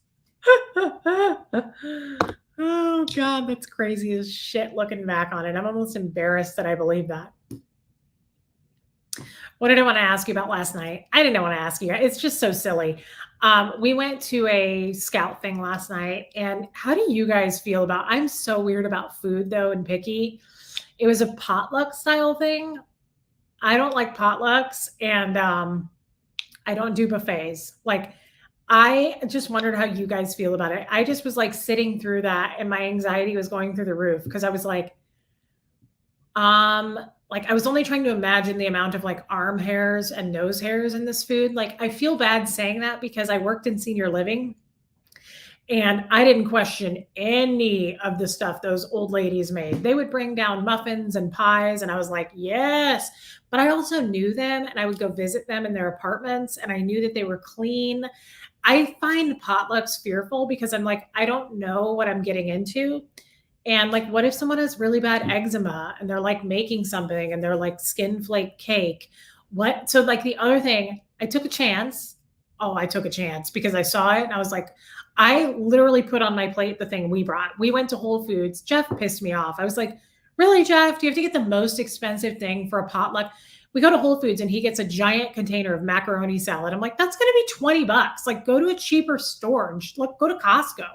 Oh God, that's crazy as shit looking back on it. I'm almost embarrassed that I believe that. What did I want to ask you about last night? I didn't want to ask you. It's just so silly. We went to a scout thing last night, and how do you guys feel about? I'm so weird about food though and picky. It was a potluck style thing. I don't like potlucks, and I don't do buffets. Like, I just wondered how you guys feel about it. I just was like sitting through that, and my anxiety was going through the roof because I was like I was only trying to imagine the amount of like arm hairs and nose hairs in this food. Like, I feel bad saying that because I worked in senior living and I didn't question any of the stuff those old ladies made. They would bring down muffins and pies, and I was like, yes. but I also knew them and I would go visit them in their apartments and I knew that they were clean. I find potlucks fearful because I'm like, I don't know what I'm getting into. And like, what if someone has really bad eczema and they're like making something and they're like skin flake cake? What? So, like, the other thing, I took a chance. Oh, I took a chance because I saw it and I was like, I literally put on my plate the thing we brought. We went to Whole Foods. Jeff pissed me off. I was like, really, Jeff? Do you have to get the most expensive thing for a potluck? We go to Whole Foods and he gets a giant container of macaroni salad. I'm like, that's going to be 20 bucks. Like, go to a cheaper store and look, go to Costco.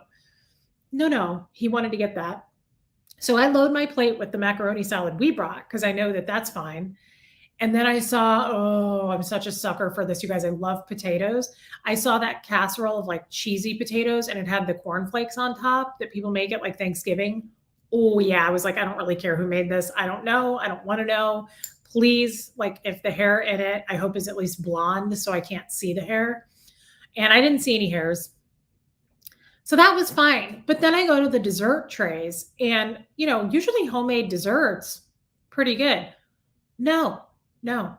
No, he wanted to get that. So I load my plate with the macaroni salad we brought because I know that that's fine. And then I saw, oh, I'm such a sucker for this, you guys. I love potatoes. I saw that casserole of like cheesy potatoes and it had the cornflakes on top that people make at like Thanksgiving. Oh, yeah. I was like, I don't really care who made this. I don't know. I don't want to know. Please, like, if the hair in it, I hope is at least blonde so I can't see the hair. And I didn't see any hairs. So that was fine. But then I go to the dessert trays and, usually homemade desserts, pretty good. No.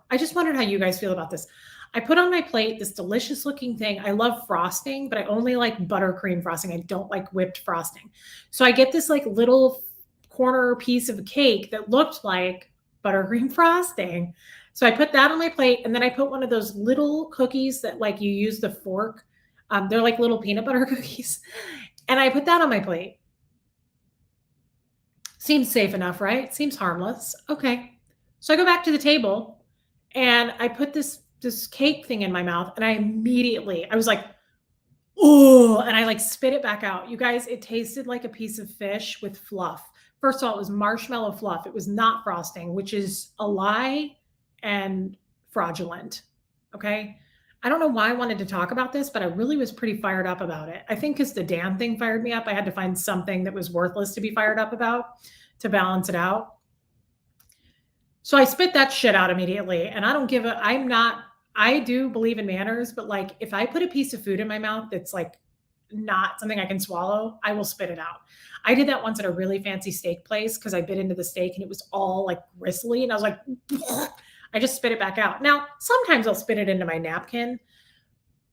I just wondered how you guys feel about this. I put on my plate this delicious looking thing. I love frosting, but I only like buttercream frosting. I don't like whipped frosting. So I get this like little corner piece of cake that looked like buttercream frosting. So I put that on my plate and then I put one of those little cookies that like you use the fork. They're like little peanut butter cookies. And I put that on my plate. Seems safe enough, right? Seems harmless. Okay. So I go back to the table and I put this cake thing in my mouth and I was like, oh, and I like spit it back out. You guys, it tasted like a piece of fish with fluff. First of all, it was marshmallow fluff. It was not frosting, which is a lie and fraudulent. Okay. I don't know why I wanted to talk about this, but I really was pretty fired up about it. I think because the damn thing fired me up, I had to find something that was worthless to be fired up about to balance it out. So I spit that shit out immediately. And I do believe in manners, but like if I put a piece of food in my mouth that's like not something I can swallow, I will spit it out. I did that once at a really fancy steak place because I bit into the steak and it was all like gristly. And I was like, I just spit it back out. Now, sometimes I'll spit it into my napkin,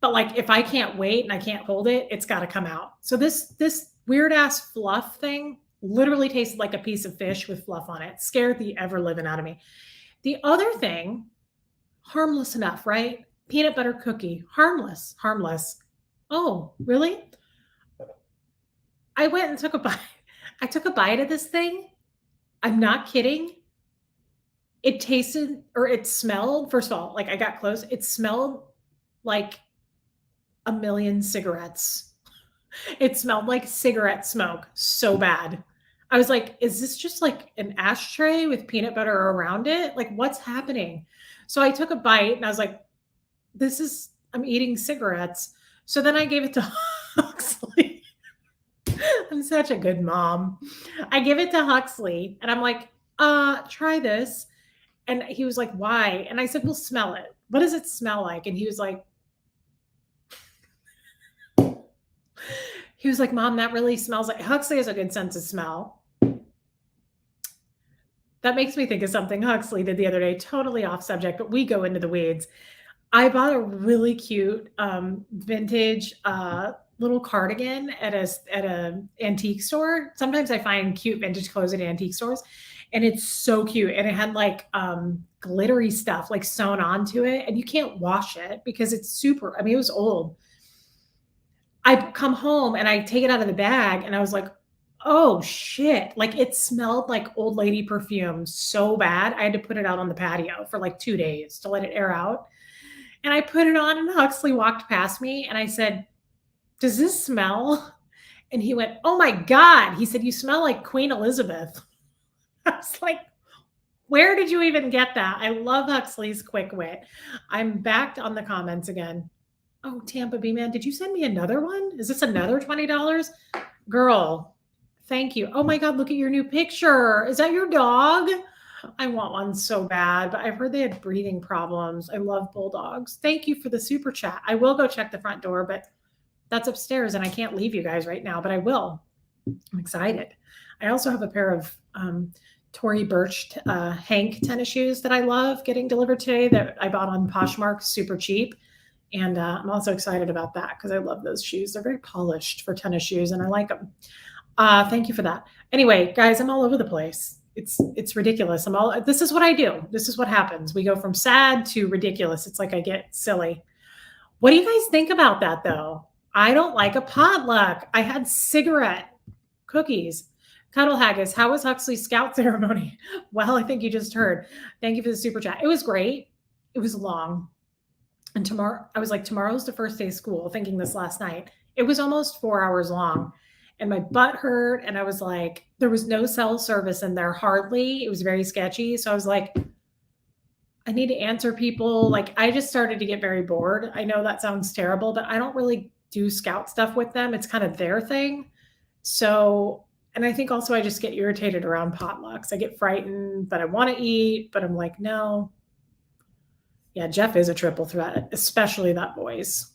but like if I can't wait and I can't hold it, it's got to come out. So this weird ass fluff thing literally tasted like a piece of fish with fluff on it. Scared the ever living out of me. The other thing, harmless enough, right? Peanut butter cookie, harmless. Oh, really? I went and took a bite. I took a bite of this thing. I'm not kidding. It tasted or it smelled, first of all, like I got close. It smelled like a million cigarettes. It smelled like cigarette smoke so bad. I was like, is this just like an ashtray with peanut butter around it? Like, what's happening? So I took a bite and I was like, I'm eating cigarettes. So then I gave it to Huxley. I'm such a good mom. I give it to Huxley and I'm like, try this. And he was like, why? And I said, well, smell it. What does it smell like? And he was like, Mom, that really smells like Huxley has a good sense of smell. That makes me think of something Huxley did the other day, totally off subject, but we go into the weeds. I bought a really cute vintage little cardigan at a antique store. Sometimes I find cute vintage clothes at antique stores, and it's so cute. And it had like glittery stuff like sewn onto it, and you can't wash it because it's super. I mean, it was old. I come home and I take it out of the bag and I was like, oh shit. Like it smelled like old lady perfume so bad. I had to put it out on the patio for like 2 days to let it air out. And I put it on and Huxley walked past me and I said, does this smell? And he went, oh my God. He said, you smell like Queen Elizabeth. I was like, where did you even get that? I love Huxley's quick wit. I'm back on the comments again. Oh, Tampa B man, did you send me another one? Is this another $20? Girl, thank you. Oh my God, look at your new picture. Is that your dog? I want one so bad, but I've heard they had breathing problems. I love bulldogs. Thank you for the super chat. I will go check the front door, but that's upstairs and I can't leave you guys right now, but I will. I'm excited. I also have a pair of Tory Burch Hank tennis shoes that I love getting delivered today that I bought on Poshmark, super cheap. And I'm also excited about that because I love those shoes. They're very polished for tennis shoes, and I like them. Thank you for that. Anyway, guys, I'm all over the place. It's ridiculous. This is what I do. This is what happens. We go from sad to ridiculous. It's like I get silly. What do you guys think about that though? I don't like a potluck. I had cigarette cookies. Cuddle Haggis, how was Huxley's scout ceremony? Well, I think you just heard. Thank you for the super chat. It was great. It was long. And tomorrow, I was like, tomorrow's the first day of school, thinking this last night. It was almost 4 hours long. And my butt hurt. And I was like, there was no cell service in there hardly. It was very sketchy. So I was like, I need to answer people. Like, I just started to get very bored. I know that sounds terrible, but I don't really do scout stuff with them. It's kind of their thing. So, and I think also I just get irritated around potlucks. I get frightened, but I want to eat, but I'm like, no. Yeah, Jeff is a triple threat, especially that voice.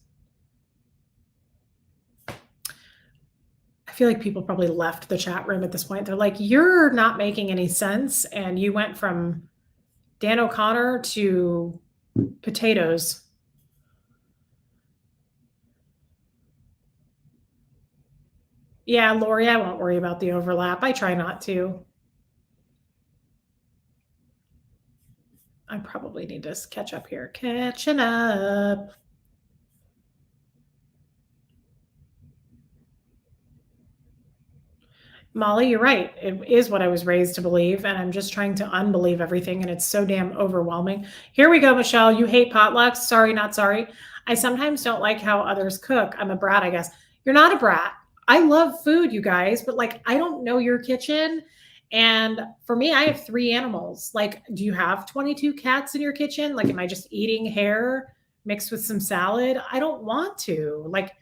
I feel like people probably left the chat room at this point. They're like, you're not making any sense. And you went from Dan O'Connor to potatoes. Yeah, Lori, I won't worry about the overlap. I try not to. I probably need to catch up here. Catching up. Molly, you're right. It is what I was raised to believe, and I'm just trying to unbelieve everything, and it's so damn overwhelming. Here we go, Michelle. You hate potlucks. Sorry, not sorry. I sometimes don't like how others cook. I'm a brat, I guess. You're not a brat. I love food, you guys, but like, I don't know your kitchen. And for me, I have 3 animals. Like, do you have 22 cats in your kitchen? Like, am I just eating hair mixed with some salad? I don't want to. Like,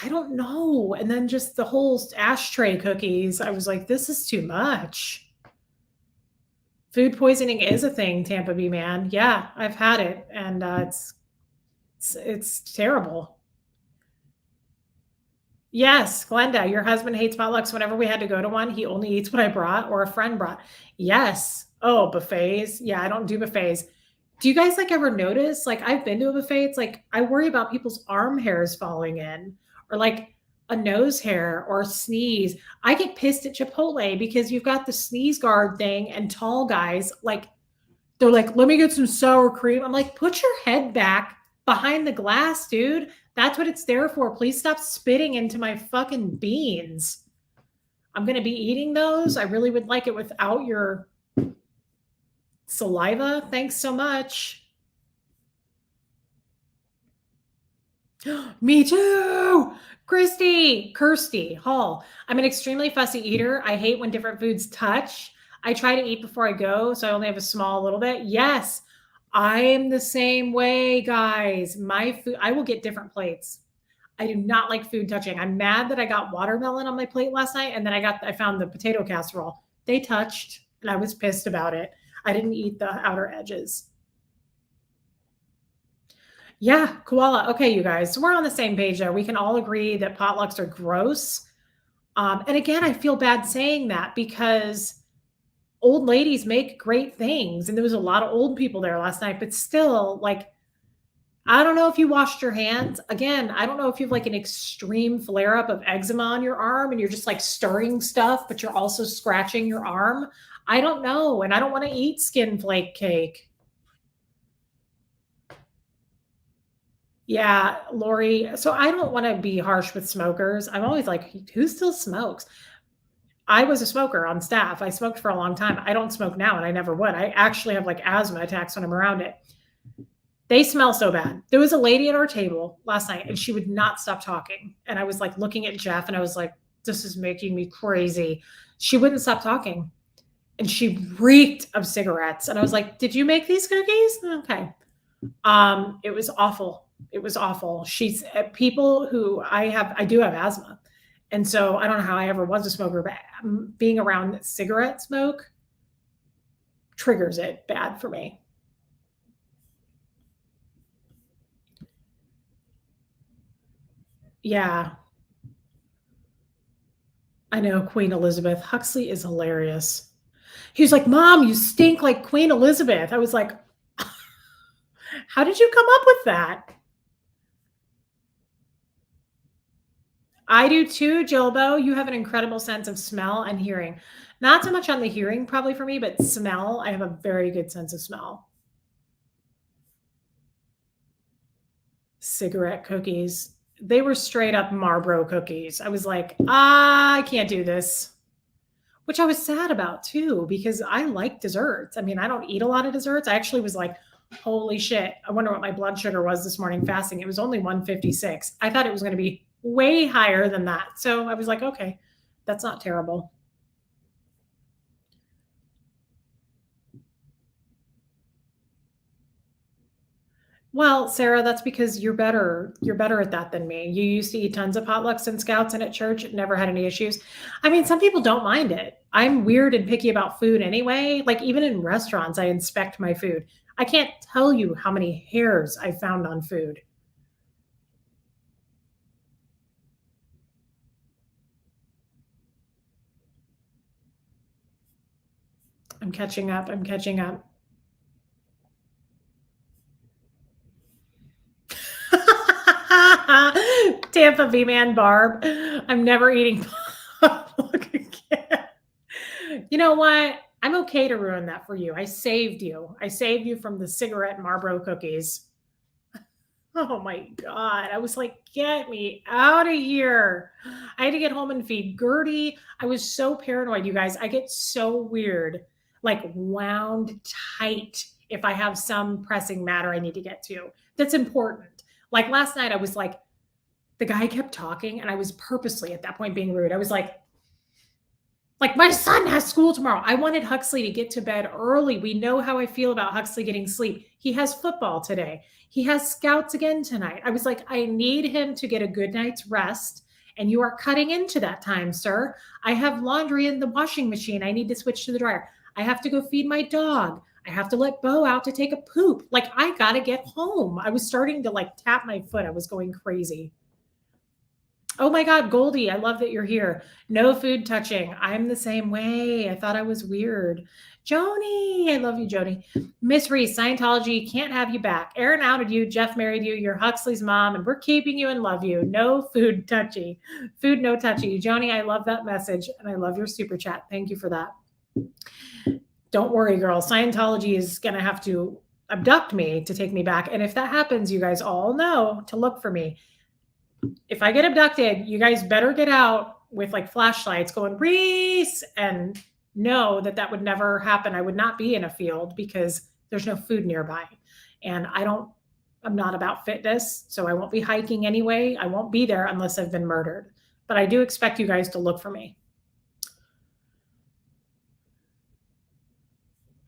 I don't know. And then just the whole ashtray cookies, I was like, this is too much. Food poisoning is a thing, Tampa Bay man. Yeah, I've had it, and it's terrible. Yes, Glenda, your husband hates potlucks. Whenever we had to go to one, he only eats what I brought or a friend brought. Yes. Oh, buffets. Yeah, I don't do buffets. Do you guys like ever notice? Like, I've been to a buffet. It's like I worry about people's arm hairs falling in, or like a nose hair or a sneeze. I get pissed at Chipotle because you've got the sneeze guard thing, and tall guys like they're like, let me get some sour cream. I'm like, put your head back behind the glass, dude. That's what it's there for. Please stop spitting into my fucking beans. I'm going to be eating those. I really would like it without your saliva. Thanks so much. Me too. Kirsty Hall. I'm an extremely fussy eater. I hate when different foods touch. I try to eat before I go, so I only have a small little bit. Yes, I am the same way, guys. My food, I will get different plates. I do not like food touching. I'm mad that I got watermelon on my plate last night, and then I found the potato casserole. They touched, and I was pissed about it. I didn't eat the outer edges. Yeah, koala. Okay, you guys. So we're on the same page there. We can all agree that potlucks are gross. And again, I feel bad saying that because old ladies make great things. And there was a lot of old people there last night, but still, like, I don't know if you washed your hands. Again, I don't know if you have like an extreme flare up of eczema on your arm and you're just like stirring stuff, but you're also scratching your arm. I don't know. And I don't want to eat skin flake cake. Yeah, Lori. So I don't want to be harsh with smokers. I'm always like, who still smokes? I was a smoker on staff. I smoked for a long time. I don't smoke now and I never would. I actually have like asthma attacks when I'm around it. They smell so bad. There was a lady at our table last night and she would not stop talking. And I was like looking at Jeff and I was like, this is making me crazy. She wouldn't stop talking and she reeked of cigarettes. And I was like, did you make these cookies? Okay. It was awful. It was awful. She's people who I do have asthma. And so I don't know how I ever was a smoker, but being around cigarette smoke triggers it bad for me. Yeah. I know Queen Elizabeth. Huxley is hilarious. He was like, "Mom, you stink like Queen Elizabeth." I was like, "How did you come up with that?" I do too, Jilbo. You have an incredible sense of smell and hearing. Not so much on the hearing, probably for me, but smell. I have a very good sense of smell. Cigarette cookies. They were straight up Marlboro cookies. I was like, I can't do this. Which I was sad about too, because I like desserts. I mean, I don't eat a lot of desserts. I actually was like, holy shit. I wonder what my blood sugar was this morning fasting. It was only 156. I thought it was going to be way higher than that. So I was like, okay, that's not terrible. Well, Sarah, that's because you're better. You're better at that than me. You used to eat tons of potlucks and scouts and at church, never had any issues. I mean, some people don't mind it. I'm weird and picky about food anyway. Like even in restaurants, I inspect my food. I can't tell you how many hairs I found on food. I'm catching up. I'm catching up. Tampa V Man Barb. I'm never eating potluck again. You know what? I'm okay to ruin that for you. I saved you. I saved you from the cigarette Marlboro cookies. Oh my God. I was like, get me out of here. I had to get home and feed Gertie. I was so paranoid, you guys. I get so weird, like wound tight if I have some pressing matter I need to get to that's important. Like last night, I was like, the guy kept talking, and I was purposely at that point being rude. I was like, my son has school tomorrow. I wanted Huxley to get to bed early. We know how I feel about Huxley getting sleep. He has football today. He has scouts again tonight. I was like, I need him to get a good night's rest. And you are cutting into that time, sir. I have laundry in the washing machine. I need to switch to the dryer. I have to go feed my dog. I have to let Bo out to take a poop. Like, I got to get home. I was starting to like tap my foot. I was going crazy. Oh my God, Goldie, I love that you're here. No food touching. I'm the same way. I thought I was weird. Joni, I love you, Joni. Miss Reese, Scientology can't have you back. Aaron outed you. Jeff married you. You're Huxley's mom, and we're keeping you and love you. No food touchy. Food no touchy. Joni, I love that message, and I love your super chat. Thank you for that. Don't worry, girl. Scientology is going to have to abduct me to take me back. And if that happens, you guys all know to look for me. If I get abducted, you guys better get out with like flashlights going, Reese, and know that that would never happen. I would not be in a field because there's no food nearby. And I'm not about fitness, so I won't be hiking anyway. I won't be there unless I've been murdered. But I do expect you guys to look for me.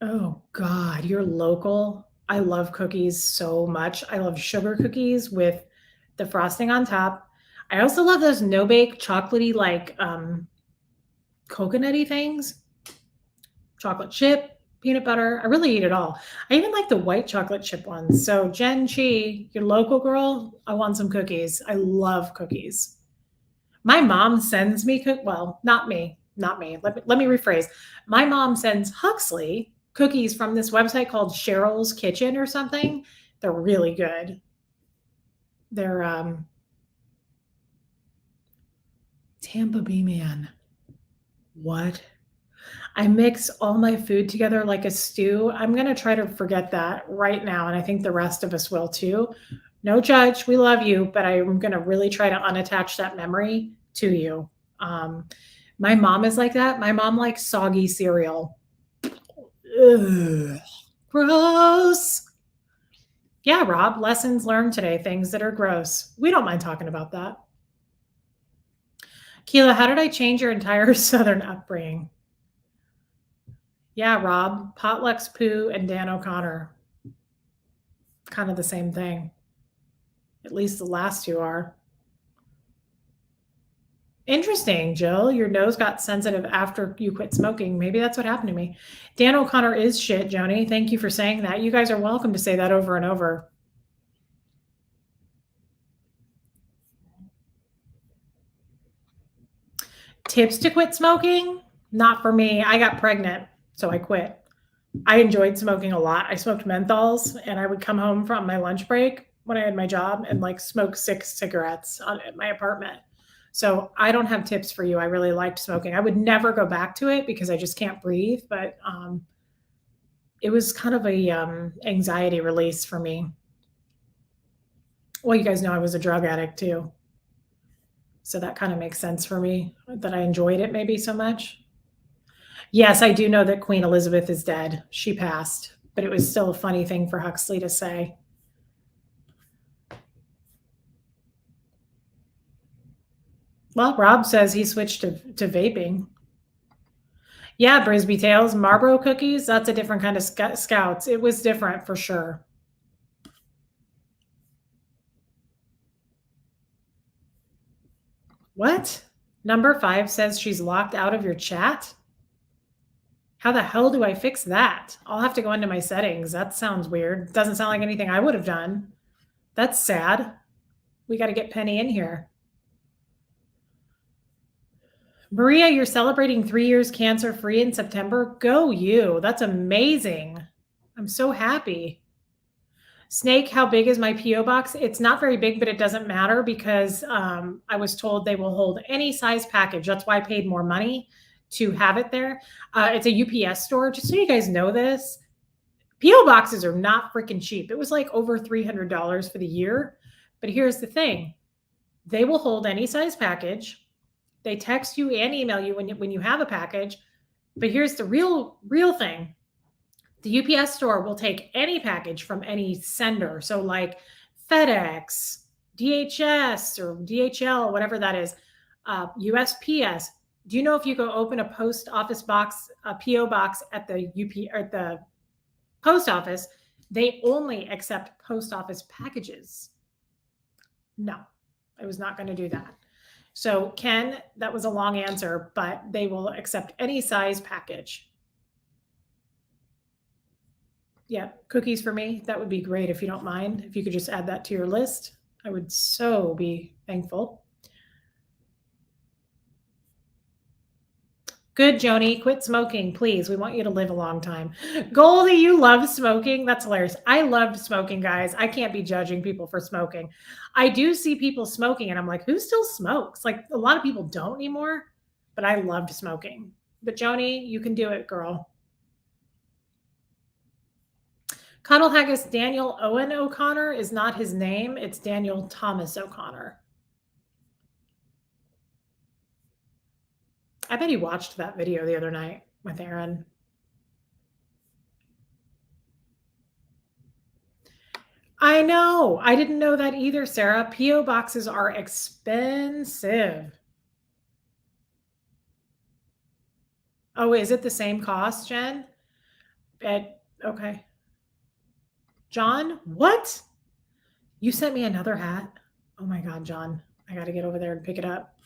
Oh God, you're local. I love cookies so much. I love sugar cookies with the frosting on top. I also love those no bake chocolatey like coconutty things. Chocolate chip, peanut butter. I really eat it all. I even like the white chocolate chip ones. So Jen Chi, your local girl, I want some cookies. I love cookies. My mom sends me well, not me, not me. Let me rephrase. My mom sends Huxley cookies from this website called Cheryl's Kitchen or something. They're really good. They're Tampa Bay man. What? I mix all my food together like a stew. I'm going to try to forget that right now. And I think the rest of us will too. No judge. We love you, but I'm going to really try to unattach that memory to you. My mom is like that. My mom likes soggy cereal. Ugh, gross. Yeah, Rob, lessons learned today, things that are gross. We don't mind talking about that. Keela, how did I change your entire Southern upbringing? Yeah, Rob, Potluck's Pooh and Dan O'Connor. Kind of the same thing. At least the last two are. Interesting, Jill. Your nose got sensitive after you quit smoking. Maybe that's what happened to me. Dan O'Connor is shit, Joni. Thank you for saying that. You guys are welcome to say that over and over. Tips to quit smoking? Not for me. I got pregnant. So I quit. I enjoyed smoking a lot. I smoked menthols, and I would come home from my lunch break when I had my job and like smoke 6 cigarettes at my apartment. So I don't have tips for you. I really liked smoking. I would never go back to it because I just can't breathe, but it was kind of a anxiety release for me. Well, you guys know I was a drug addict too. So that kind of makes sense for me that I enjoyed it maybe so much. Yes, I do know that Queen Elizabeth is dead. She passed, but it was still a funny thing for Huxley to say. Well, Rob says he switched to vaping. Yeah, Brisby Tales, Marlboro cookies, that's a different kind of scouts. It was different for sure. What? Number 5 says she's locked out of your chat? How the hell do I fix that? I'll have to go into my settings. That sounds weird. Doesn't sound like anything I would have done. That's sad. We got to get Penny in here. Maria, you're celebrating 3 years cancer free in September. Go you. That's amazing. I'm so happy. Snake, how big is my P.O box? It's not very big, but it doesn't matter because I was told they will hold any size package. That's why I paid more money to have it there. It's a UPS store. Just so you guys know this, P.O boxes are not freaking cheap. It was like over $300 for the year. But here's the thing. They will hold any size package. They text you and email you when you have a package. But here's the real thing. The UPS store will take any package from any sender. So like FedEx, DHS, or DHL, whatever that is, USPS. Do you know if you go open a post office box, a P.O. box at the post office, they only accept post office packages? No, I was not going to do that. So Ken, that was a long answer, but they will accept any size package. Yeah, cookies for me. That would be great if you don't mind. If you could just add that to your list, I would so be thankful. Good, Joni. Quit smoking, please. We want you to live a long time. Goldie, you love smoking? That's hilarious. I loved smoking, guys. I can't be judging people for smoking. I do see people smoking, and I'm like, who still smokes? Like, a lot of people don't anymore, but I loved smoking. But Joni, you can do it, girl. Cuddle Haggis Daniel Owen O'Connor is not his name. It's Daniel Thomas O'Connor. I bet he watched that video the other night with Aaron. I know. I didn't know that either, Sarah. P.O. boxes are expensive. Oh, is it the same cost, Jen? Okay. John, what? You sent me another hat? Oh my God, John. I got to get over there and pick it up.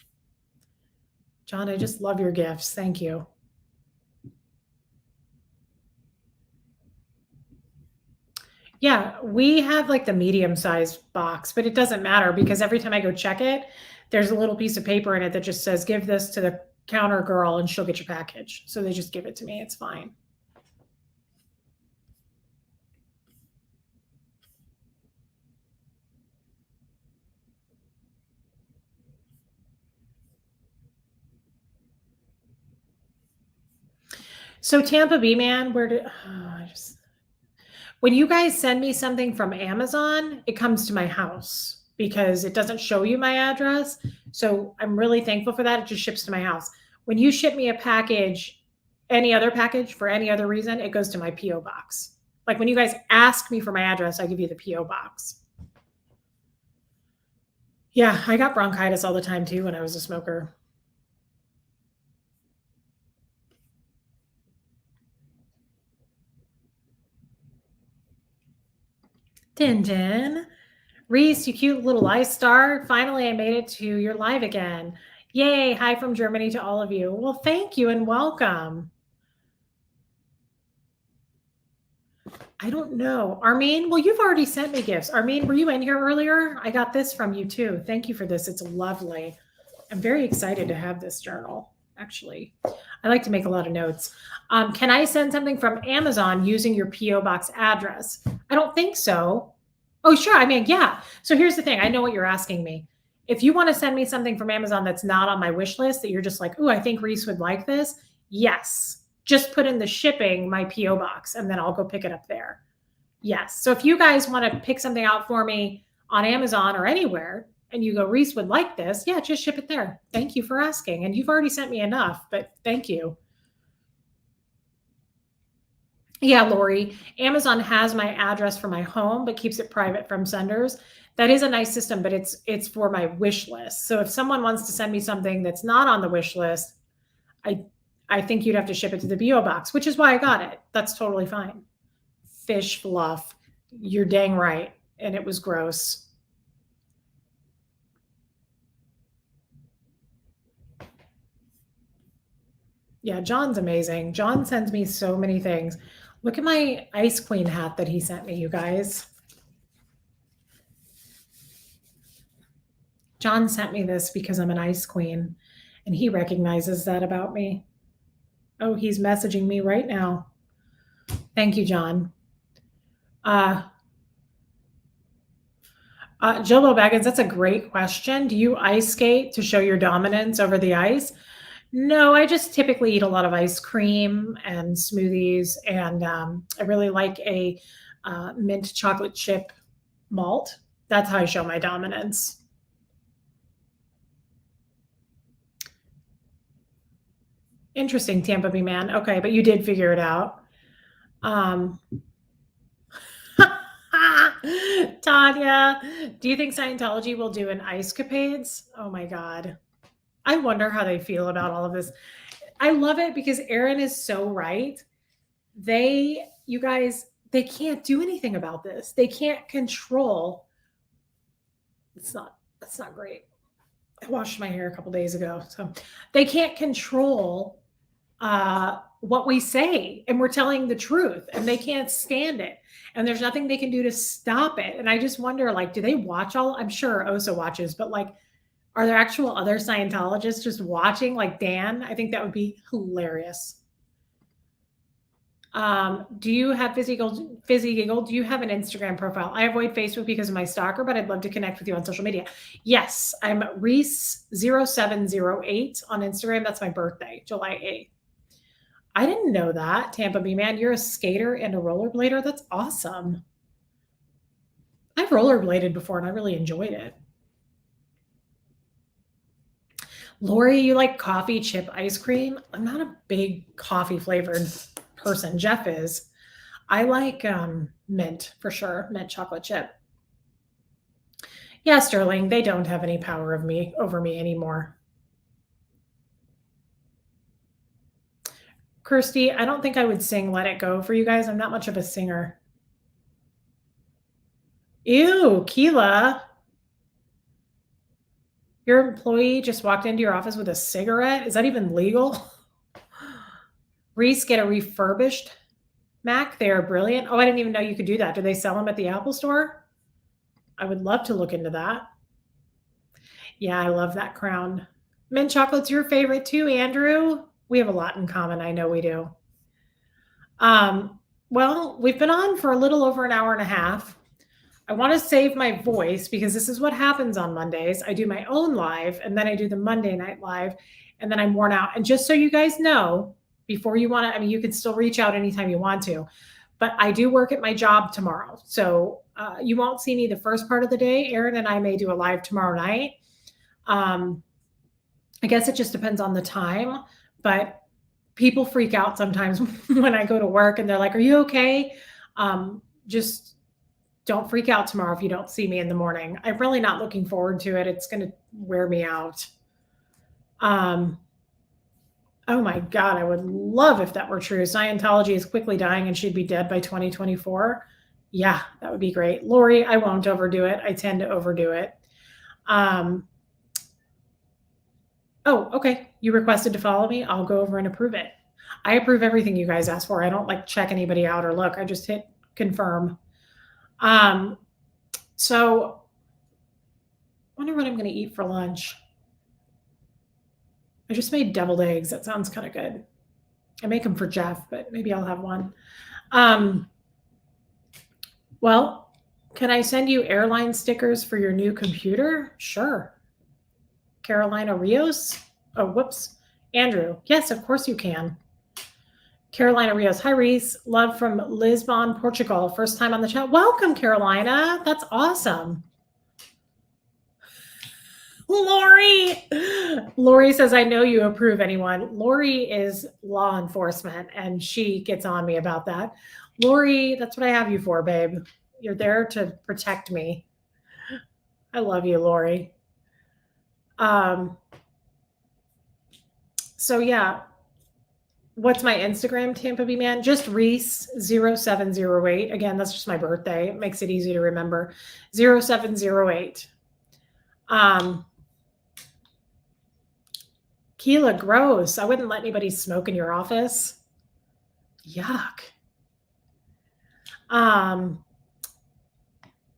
John, I just love your gifts. Thank you. Yeah, we have like the medium-sized box, but it doesn't matter because every time I go check it, there's a little piece of paper in it that just says, give this to the counter girl and she'll get your package. So they just give it to me. It's fine. So Tampa Bay man, when you guys send me something from Amazon, it comes to my house because it doesn't show you my address. So I'm really thankful for that. It just ships to my house. When you ship me a package, any other package for any other reason, it goes to my P.O. box. Like when you guys ask me for my address, I give you the P.O. box. Yeah, I got bronchitis all the time too when I was a smoker. Tintin. Reese, you cute little ice star. Finally, I made it to your live again. Yay. Hi from Germany to all of you. Well, thank you and welcome. I don't know. Armin, well, you've already sent me gifts. Armin, were you in here earlier? I got this from you too. Thank you for this. It's lovely. I'm very excited to have this journal. actually. I like to make a lot of notes. Can I send something from Amazon using your P.O Box address? I don't think so. Oh, sure. I mean, yeah. So here's the thing. I know what you're asking me. If you want to send me something from Amazon that's not on my wish list, that you're just like, oh, I think Reese would like this. Yes. Just put in the shipping my P.O Box and then I'll go pick it up there. Yes. So if you guys want to pick something out for me on Amazon or anywhere, and you go, Reese would like this, yeah, just ship it there. Thank you for asking. And you've already sent me enough, but thank you. Yeah, Lori, Amazon has my address for my home, but keeps it private from senders. That is a nice system, but it's for my wish list. So if someone wants to send me something that's not on the wish list, I think you'd have to ship it to the P.O Box, which is why I got it. That's totally fine. Fish fluff. You're dang right. And it was gross. Yeah, John's amazing. John sends me so many things. Look at my Ice Queen hat that he sent me, you guys. John sent me this because I'm an Ice Queen, and he recognizes that about me. Oh, he's messaging me right now. Thank you, John. Jilbo Baggins, that's a great question. Do you ice skate to show your dominance over the ice? No, I just typically eat a lot of ice cream and smoothies, and I really like a mint chocolate chip malt. That's how I show my dominance. Interesting, Tampa Bay man. Okay, but you did figure it out. Tanya, do you think Scientology will do an ice capades? Oh my God. I wonder how they feel about all of this. I love it because Aaron is so right. You guys, they can't do anything about this. They can't control. That's not great. I washed my hair a couple days ago. So they can't control what we say, and we're telling the truth, and they can't stand it. And there's nothing they can do to stop it. And I just wonder, like, do they watch all? I'm sure Osa watches, but like, are there actual other Scientologists just watching, like Dan? I think that would be hilarious. Do you have Fizzy Giggle? Do you have an Instagram profile? I avoid Facebook because of my stalker, but I'd love to connect with you on social media. Yes, I'm Reese0708 on Instagram. That's my birthday, July 8th. I didn't know that. Tampa Bay man, you're a skater and a rollerblader. That's awesome. I've rollerbladed before and I really enjoyed it. Lori, you like coffee chip ice cream? I'm not a big coffee flavored person. Jeff is. I like mint for sure, mint chocolate chip. Yeah, Sterling, they don't have any power over me anymore. Kirsty, I don't think I would sing Let It Go for you guys. I'm not much of a singer. Ew, Keela. Your employee just walked into your office with a cigarette. Is that even legal? Reese, get a refurbished Mac. They are brilliant. Oh, I didn't even know you could do that. Do they sell them at the Apple store? I would love to look into that. Yeah, I love that crown. Mint chocolate's your favorite too, Andrew. We have a lot in common. I know we do. Well, we've been on for a little over an hour and a half. I want to save my voice because this is what happens on Mondays. I do my own live and then I do the Monday night live and then I'm worn out. And just so you guys know, before you want to, I mean, you can still reach out anytime you want to, but I do work at my job tomorrow. So you won't see me the first part of the day. Aaron and I may do a live tomorrow night. I guess it just depends on the time, but people freak out sometimes when I go to work and they're like, are you okay? Just don't freak out tomorrow if you don't see me in the morning. I'm really not looking forward to it. It's going to wear me out. Oh my God, I would love if that were true. Scientology is quickly dying and she'd be dead by 2024. Yeah, that would be great. Lori, I won't overdo it. I tend to overdo it. Oh, okay. You requested to follow me. I'll go over and approve it. I approve everything you guys ask for. I don't like check anybody out or look. I just hit confirm. So I wonder what I'm going to eat for lunch. I just made deviled eggs. That sounds kind of good. I make them for Jeff, but maybe I'll have one. Well, can I send you airline stickers for your new computer? Sure. Carolina Rios? Oh, whoops. Andrew. Yes, of course you can. Carolina Rios. Hi, Reese. Love from Lisbon, Portugal. First time on the chat. Welcome, Carolina. That's awesome. Lori says, I know you approve anyone. Lori is law enforcement, and she gets on me about that. Lori, that's what I have you for, babe. You're there to protect me. I love you, Lori. So yeah, what's my Instagram, Tampa B Man? Just Reese0708. Again, that's just my birthday. It makes it easy to remember. 0708. Keela, gross. I wouldn't let anybody smoke in your office. Yuck.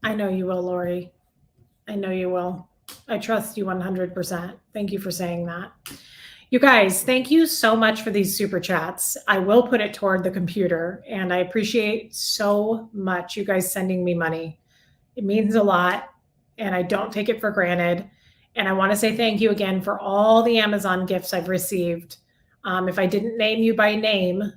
I know you will, Lori. I know you will. I trust you 100%. Thank you for saying that. You guys, thank you so much for these super chats. I will put it toward the computer, and I appreciate so much you guys sending me money. It means a lot, and I don't take it for granted. And I want to say thank you again for all the Amazon gifts I've received. If I didn't name you by name,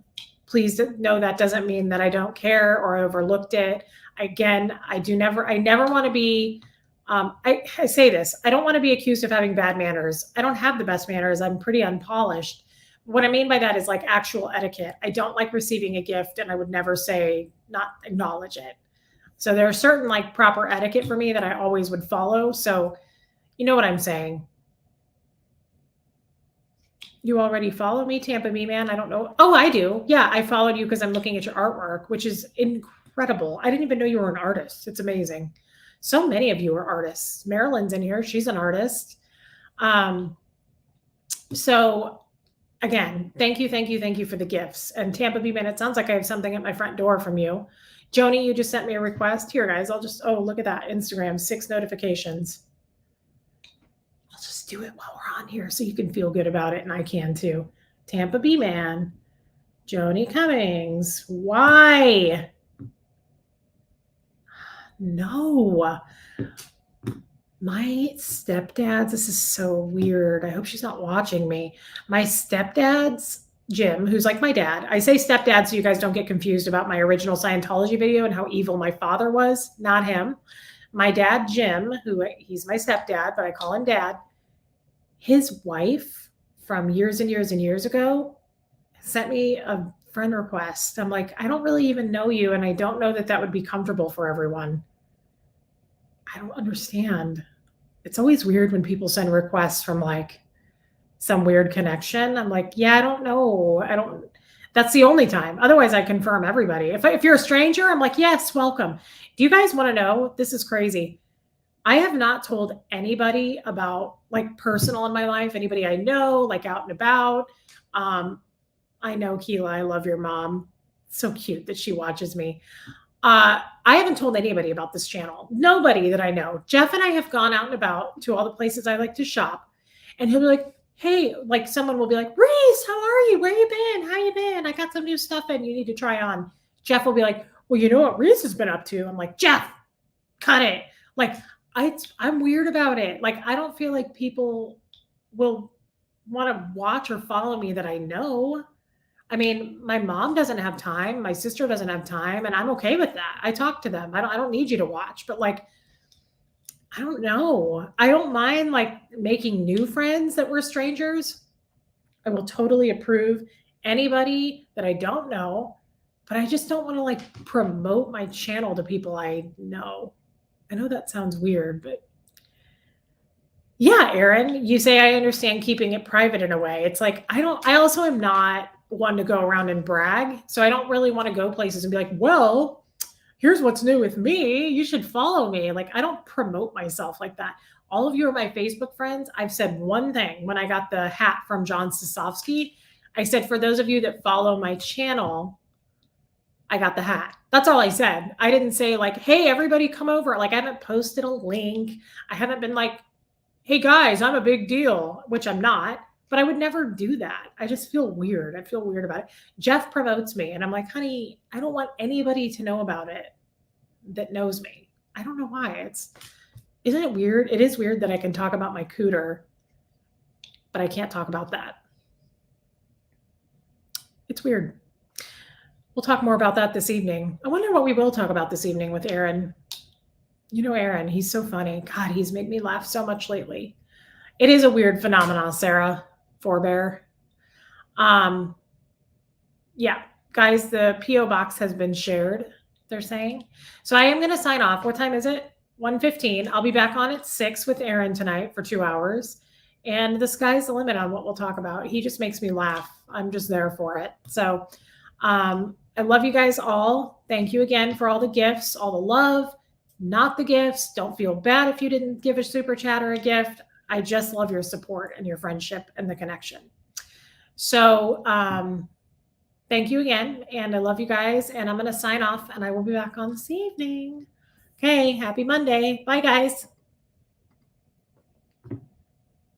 please know that doesn't mean that I don't care or I overlooked it. Again, I never want to be, I say this, I don't want to be accused of having bad manners. I don't have the best manners. I'm pretty unpolished. What I mean by that is like actual etiquette. I don't like receiving a gift, and I would never say not acknowledge it. So there are certain like proper etiquette for me that I always would follow. So you know what I'm saying. You already follow me, Tampa B Man? I don't know. Oh, I do. Yeah, I followed you because I'm looking at your artwork, which is incredible. I didn't even know you were an artist. It's amazing. So many of you are artists. Marilyn's in here. She's an artist. So again, thank you for the gifts. And Tampa B Man, it sounds like I have something at my front door from you. Joni, you just sent me a request. Here, guys, oh, look at that. Instagram, 6 notifications. I'll just do it while we're on here so you can feel good about it, and I can too. Tampa B Man, Joni Cummings. Why? No. My stepdad's, this is so weird. I hope she's not watching me. My stepdad's, Jim, who's like my dad. I say stepdad so you guys don't get confused about my original Scientology video and how evil my father was. Not him. My dad, Jim, he's my stepdad, but I call him dad. His wife from years and years and years ago sent me a friend request. I'm like, I don't really even know you, and I don't know that would be comfortable for everyone. I don't understand. It's always weird when people send requests from like some weird connection. I'm like, yeah, I don't know. That's the only time. Otherwise, I confirm everybody. If you're a stranger, I'm like, yes, welcome. Do you guys want to know? This is crazy. I have not told anybody about like personal in my life, anybody I know, like out and about. I know, Keela, I love your mom. So cute that she watches me. I haven't told anybody about this channel. Nobody that I know. Jeff and I have gone out and about to all the places I like to shop. And he'll be like, hey, like someone will be like, Reese, how are you? Where you been? How you been? I got some new stuff in you need to try on. Jeff will be like, well, you know what Reese has been up to? I'm like, Jeff, cut it. Like, I'm weird about it. Like, I don't feel like people will want to watch or follow me that I know. I mean, my mom doesn't have time. My sister doesn't have time, and I'm okay with that. I talk to them. I don't need you to watch, but like, I don't know. I don't mind like making new friends that were strangers. I will totally approve anybody that I don't know, but I just don't want to like promote my channel to people I know. I know that sounds weird, but yeah, Aaron, you say I understand keeping it private in a way. It's like, I also am not one to go around and brag. So I don't really want to go places and be like, well, here's what's new with me. You should follow me. Like, I don't promote myself like that. All of you are my Facebook friends. I've said one thing when I got the hat from John Sosofsky. I said, for those of you that follow my channel, I got the hat. That's all I said. I didn't say like, hey, everybody come over. Like, I haven't posted a link. I haven't been like, hey guys, I'm a big deal, which I'm not. but I would never do that. I just feel weird. I feel weird about it. Jeff promotes me, and I'm like, honey, I don't want anybody to know about it that knows me. I don't know why. Isn't it weird? It is weird that I can talk about my cooter, but I can't talk about that. It's weird. We'll talk more about that this evening. I wonder what we will talk about this evening with Aaron. You know Aaron, he's so funny. God, he's made me laugh so much lately. It is a weird phenomenon, Sarah Forbear. Yeah, guys, the P.O Box has been shared, they're saying. So I am going to sign off. What time is it? 1:15. I'll be back on at 6 with Aaron tonight for 2 hours. And the sky's the limit on what we'll talk about. He just makes me laugh. I'm just there for it. So I love you guys all. Thank you again for all the gifts, all the love, not the gifts. Don't feel bad if you didn't give a super chat or a gift. I just love your support and your friendship and the connection. So thank you again. And I love you guys. And I'm going to sign off and I will be back on this evening. Okay. Happy Monday. Bye, guys.